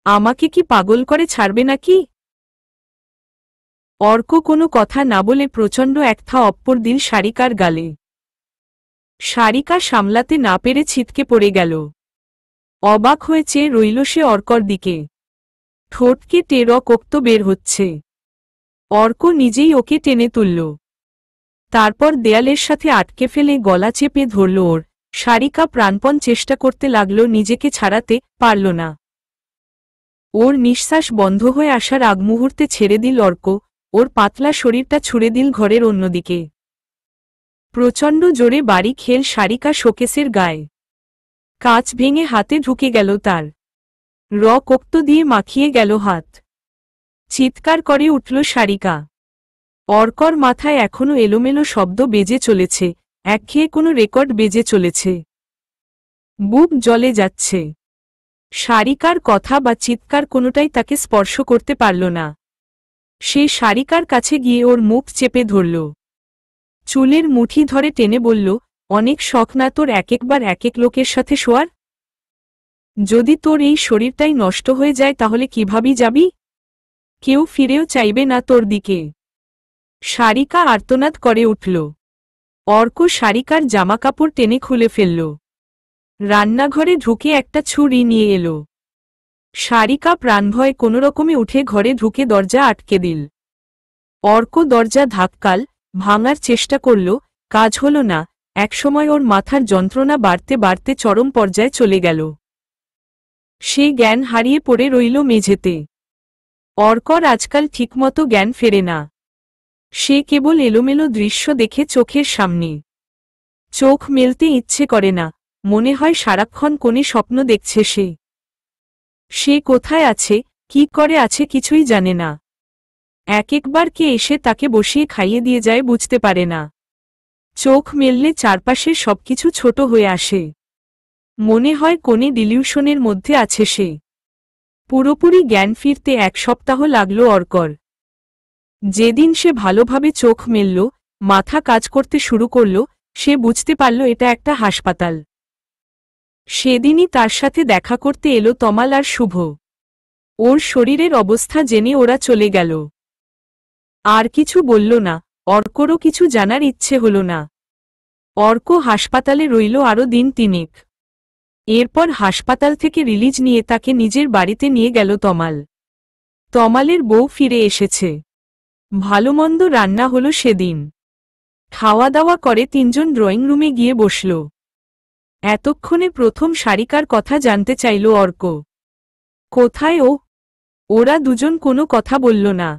আমাকে কি পাগল করে ছাড়বে নাকি? অর্ক কোনো কথা না বলে প্রচণ্ড এক থাপ্পর দিল সারিকার গালে। সারিকা সামলাতে না পেরে ছিটকে পড়ে গেল। অবাক হয়ে চেয়ে রইল সে অর্কর দিকে। ঠোঁটকে রক্ত বের হচ্ছে। অর্ক নিজেই ওকে টেনে তুলল। তারপর দেয়ালের সাথে আটকে ফেলে গলা চেপে ধরল ওর। সারিকা প্রাণপণ চেষ্টা করতে লাগল, নিজেকে ছাড়াতে পারল না। ওর নিঃশ্বাস বন্ধ হয়ে আসার আগ মুহূর্তে ছেড়ে দিল অর্ক। ওর পাতলা শরীরটা ছুড়ে দিল ঘরের অন্যদিকে। প্রচণ্ড জোরে বাড়ি খেল সারিকা শোকেসের গায়ে। কাঁচ ভেঙে হাতে ঢুকে গেল তার। রক্ত দিয়ে মাখিয়ে গেল হাত। চিৎকার করে উঠল সারিকা। অর্কর মাথায় এখনো এলোমেলো শব্দ বেজে চলেছে, একঘেয়ে কোনো রেকর্ড বেজে চলেছে। বুক জ্বলে যাচ্ছে। সারিকার কথা বা চিৎকার কোনোটাই তাকে স্পর্শ করতে পারল না। সে সারিকার কাছে গিয়ে ওর মুখ চেপে ধরল। চুলের মুঠি ধরে টেনে বলল, অনেক শখ না তোর একবার এক লোকের সাথে শোয়ার? যদি তোর এই শরীরটাই নষ্ট হয়ে যায় তাহলে কিভাবে যাবি? কেউ ফিরেও চাইবে না তোর দিকে। সারিকা আর্তনাদ করে উঠল। অর্ক সারিকার জামাকাপড় টেনে খুলে ফেলল। রান্নাঘরে ঢুকে একটা ছুরি নিয়ে এলো। সারিকা প্রাণভয়ে কোনোরকমে উঠে ঘরে ঢুকে দরজা আটকে দিল। অর্ক দরজা ধাক্কাল, ভাঙার চেষ্টা করল, কাজ হল না। একসময় ওর মাথার যন্ত্রণা বাড়তে বাড়তে চরম পর্যায়ে চলে গেল। সে জ্ঞান হারিয়ে পড়ে রইল মেঝেতে। অর্কর আজকাল ঠিকমতো জ্ঞান ফেরে না। সে কেবল এলোমেলো দৃশ্য দেখে চোখের সামনে। চোখ মেলতে ইচ্ছে করে না, মনে হয় সারাক্ষণ কোনে স্বপ্ন দেখছে সে। সে কোথায় আছে, কি করে আছে কিছুই জানে না। একবার কে এসে তাকে বসিয়ে খাইয়ে দিয়ে যায় বুঝতে পারে না। চোখ মেললে চারপাশের সবকিছু ছোট হয়ে আসে। মনে হয় কোনে ডিলিউশনের মধ্যে আছে সে। পুরোপুরি জ্ঞান ফিরতে 1 সপ্তাহ লাগল অর্কর। যেদিন সে ভালোভাবে চোখ মেলল, মাথা কাজ করতে শুরু করল, সে বুঝতে পারল এটা একটা হাসপাতাল। সেদিনই তার সাথে দেখা করতে এলো তমাল আর শুভ। ওর শরীরের অবস্থা জেনে ওরা চলে গেল। আর কিছু বলল না, অর্করও কিছু জানার ইচ্ছে হল না। অর্ক হাসপাতালে রইল আরও দিন 3। এরপর হাসপাতাল থেকে রিলিজ নিয়ে তাকে নিজের বাড়িতে নিয়ে গেল তমাল। তমালের বউ ফিরে এসেছে। ভালোমন্দ রান্না হলো সেদিন। খাওয়া দাওয়া করে 3 জন ড্রয়িং রুমে গিয়ে বসল। এতক্ষণে প্রথম সারিকার কথা জানতে চাইল অর্ক। কোথায় ও? ওরা দুজন কোনো কথা বলল না।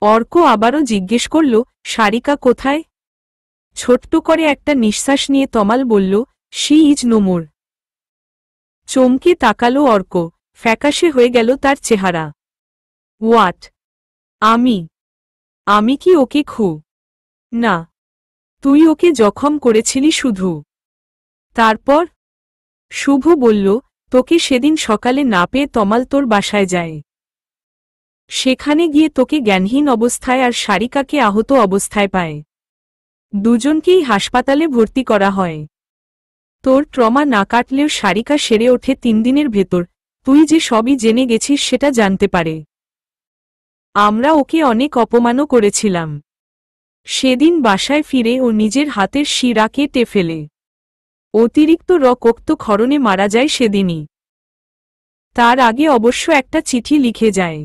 অর্ক আবারও জিজ্ঞেস করল, সারিকা কোথায়? ছোট্ট করে একটা নিঃশ্বাস নিয়ে তমাল বলল, শি ইজ নো মোর। চমকে তাকালো অর্ক, ফ্যাকাশে হয়ে গেল তার চেহারা। হোয়াট? আমি কি ওকে না, তুই ওকে জখম করেছিলি শুধু। তারপর? শুভ বলল, তোকে সেদিন সকালে না পেয়ে তমাল তোর বাসায় যায়। সেখানে গিয়ে তোকে জ্ঞানহীন অবস্থায় আর সারিকাকে আহত অবস্থায় পায়। দুজনকেই হাসপাতালে ভর্তি করা হয়। তোর ট্রমা না কাটলেও সারিকা সেরে ওঠে 3 দিনের ভেতর। তুই যে সবই জেনে গেছিস সেটা জানতে পারে। আমরা ওকে অনেক অপমানও করেছিলাম। সেদিন বাসায় ফিরে ও নিজের হাতের শিরা কেটে ফেলে। অতিরিক্ত রক্তক্ষরণে মারা যায় সেদিনই। তার আগে অবশ্য একটা চিঠি লিখে যায়।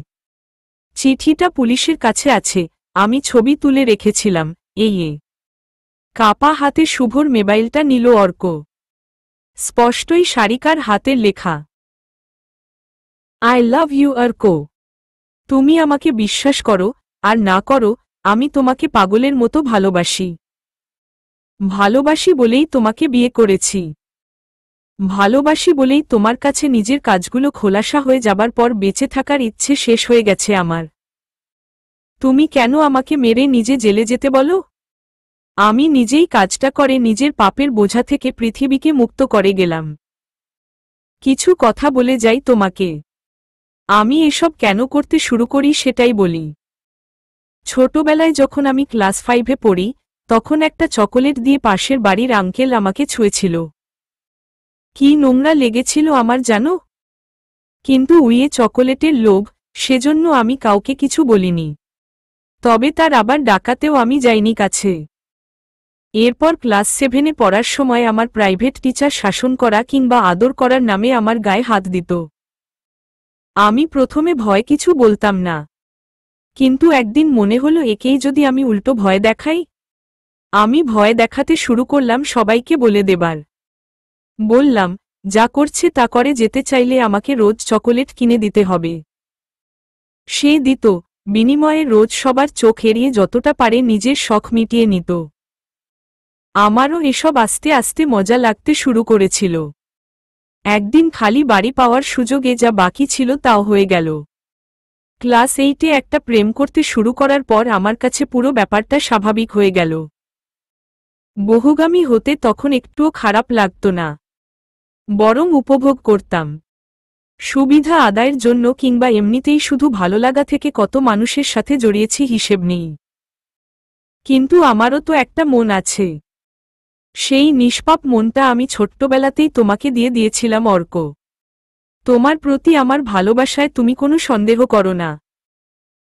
চিঠিটা পুলিশের কাছে আছে, আমি ছবি তুলে রেখেছিলাম। কাপা হাতে শুভর মোবাইলটা নিল অর্ক। স্পষ্টই সারিকার হাতের লেখা। I love you Arko. তুমি আমাকে বিশ্বাস করো আর না করো, আমি তোমাকে পাগলের মতো ভালোবাসি। ভালোবাসি বলেই তোমাকে বিয়ে করেছি। ভালোবাসি বলেই তোমার কাছে নিজের কাজগুলো খোলাসা হয়ে যাবার পর বেঁচে থাকার ইচ্ছে শেষ হয়ে গেছে আমার। তুমি কেন আমাকে মেরে নিজে জেলে যেতে বলো? আমি নিজেই কাজটা করে নিজের পাপের বোঝা থেকে পৃথিবীকে মুক্ত করে গেলাম। কিছু কথা বলে যাই তোমাকে। আমি এসব কেন করতে শুরু করি সেটাই বলি। ছোটবেলায় যখন আমি ক্লাস 5-এ পড়ি, তখন একটা চকোলেট দিয়ে পাশের বাড়ির আঙ্কেল আমাকে ছুঁয়েছিল। কি নোংরা লেগেছিল আমার জানো? কিন্তু উইয়ে চকোলেটের লোভ, সেজন্য আমি কাউকে কিছু বলিনি। তবে তার আবার ডাকাতেও আমি যাইনি কাছে। এরপর ক্লাস 7-এ পড়ার সময় আমার প্রাইভেট টিচার শাসন করা কিংবা আদর করার নামে আমার গায়ে হাত দিত। আমি প্রথমে ভয় কিছু বলতাম না, কিন্তু একদিন মনে হলো একেই যদি আমি উল্টো ভয় দেখাই। আমি ভয় দেখাতে শুরু করলাম সবাইকে বলে দেবার। বললাম, যা করছে তা করে যেতে চাইলে আমাকে রোজ চকোলেট কিনে দিতে হবে। সে দিত, বিনিময়ে রোজ সবার চোখ এড়িয়ে যতটা পারে নিজের শখ মিটিয়ে নিত। আমারও এসব আস্তে আস্তে মজা লাগতে শুরু করেছিল। একদিন খালি বাড়ি পাওয়ার সুযোগে যা বাকি ছিল তাও হয়ে গেল। ক্লাস 8-এ একটা প্রেম করতে শুরু করার পর আমার কাছে পুরো ব্যাপারটা স্বাভাবিক হয়ে গেল। বহুগামী হতে তখন একটুও খারাপ লাগত না, বরং উপভোগ করতাম। সুবিধা আদায়ের জন্য কিংবা এমনিতেই শুধু ভালোলাগা থেকে কত মানুষের সাথে জড়িয়েছি হিসেব নেই। কিন্তু আমারও তো একটা মন আছে। সেই নিষ্পাপ মনটা আমি ছোট্টবেলাতেই তোমাকে দিয়ে দিয়েছিলাম অর্ক। তোমার প্রতি আমার ভালোবাসায় তুমি কোনো সন্দেহ করো না।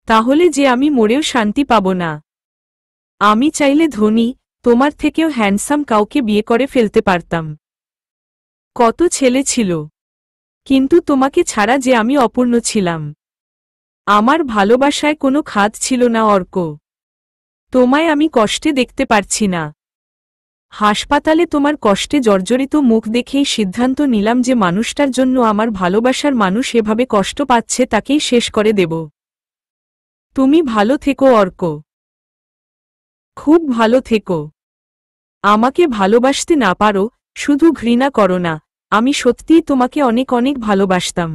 তাহলে যে আমি মরেও শান্তি পাব না। আমি চাইলে ধনী, তোমার থেকেও হ্যান্ডসাম কাউকে বিয়ে করে ফেলতে পারতাম। কত ছেলে ছিল, কিন্তু তোমাকে ছাড়া যে আমি অপূর্ণ ছিলাম। আমার ভালোবাসায় কোনো খাদ ছিল না অর্ক। তোমায় আমি কষ্টে দেখতে পারছি না। হাসপাতালে তোমার কষ্টে জর্জরিত মুখ দেখেই সিদ্ধান্ত নিলাম যে মানুষটার জন্য আমার ভালোবাসার মানুষ এভাবে কষ্ট পাচ্ছে তাকেই শেষ করে দেব। তুমি ভালো থেকো অর্ক, খুব ভালো থেকো। আমাকে ভালোবাসতে না পারো, শুধু ঘৃণা করো না, আমি সত্যিই তোমাকে অনেক অনেক ভালোবাসতাম।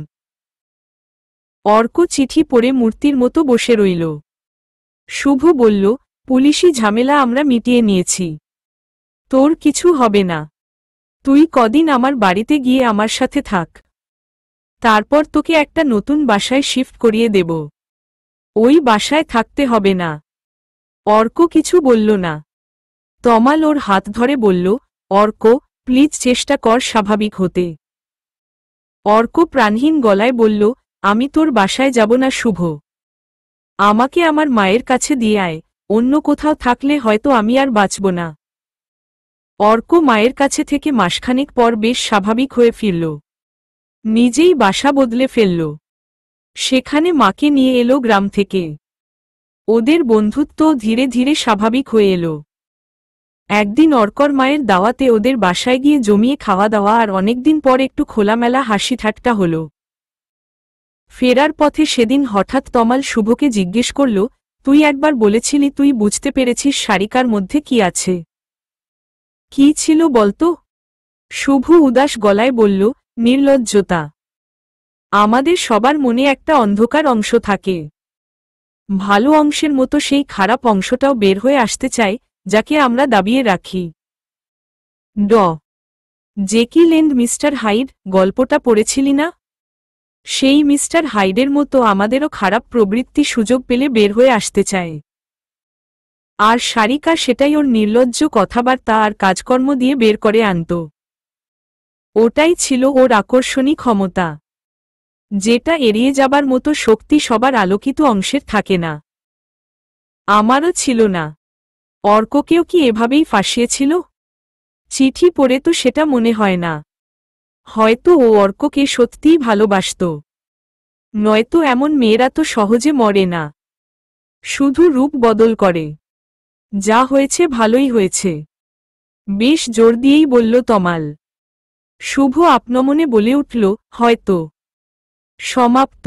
অর্ক চিঠি পড়ে মূর্তির মতো বসে রইল। শুভ বলল, পুলিশি ঝামেলা আমরা মিটিয়ে নিয়েছি, তোর কিছু হবে না। তুই কদিন আমার বাড়িতে গিয়ে আমার সাথে থাক, তারপর তোকে একটা নতুন বাসায় শিফট করিয়ে দেব। ওই বাসায় থাকতে হবে না। অর্ক কিছু বলল না। তমাল ওর হাত ধরে বলল, অর্ক, প্লিজ চেষ্টা কর স্বাভাবিক হতে। অর্ক প্রাণহীন গলায় বলল, আমি তোর বাসায় যাব না শুভ। আমাকে আমার মায়ের কাছে দিয়ে আয়, অন্য কোথাও থাকলে হয়তো আমি আর বাঁচব না। অর্ক মায়ের কাছে থেকে মাসখানেক পর বেশ স্বাভাবিক হয়ে ফিরল। নিজেই বাসা বদলে ফেলল। সেখানে মাকে নিয়ে এলো গ্রাম থেকে। ওদের বন্ধুত্ব ধীরে ধীরে স্বাভাবিক হয়ে এলো। একদিন অর্কর মায়ের দাওয়াতে ওদের বাসায় গিয়ে জমিয়ে খাওয়া দাওয়া আর অনেকদিন পর একটু খোলামেলা হাসি ঠাট্টা হল। ফেরার পথে সেদিন হঠাৎ তমাল শুভকে জিজ্ঞেস করল, তুই একবার বলেছিলি তুই বুঝতে পেরেছিস সারিকার মধ্যে কি আছে। কি ছিল বলতো? শুভ উদাস গলায় বলল, নির্লজ্জতা। আমাদের সবার মনে একটা অন্ধকার অংশ থাকে। ভালো অংশের মতো সেই খারাপ অংশটাও বের হয়ে আসতে চায়, যাকে আমরা দাবিয়ে রাখি। ড জেকিল এন্ড মিস্টার হাইড গল্পটা পড়েছিলি না? সেই মিস্টার হাইডের মতো আমাদেরও খারাপ প্রবৃত্তি সুযোগ পেলে বের হয়ে আসতে চায়। আর সারিকা সেটাই ওর নির্লজ্জ কথাবার্তা আর কাজকর্ম দিয়ে বের করে আনত। ওটাই ছিল ওর আকর্ষণী ক্ষমতা, যেটা এড়িয়ে যাবার মতো শক্তি সবার আলোকিত অংশের থাকে না। আমারও ছিল না। অর্ককেও কি এভাবেই ফাঁসিয়েছিল? চিঠি পড়ে তো সেটা মনে হয় না। হয়তো ও অর্ককে সত্যিই ভালোবাসত। নয়তো এমন মেয়েরা তো সহজে মরে না, শুধু রূপ বদল করে। যা হয়েছে ভালোই হয়েছে, বেশ জোর দিয়েই বলল তমাল। শুভ আপনমনে বলে উঠল, হয়তো। সমাপ্ত।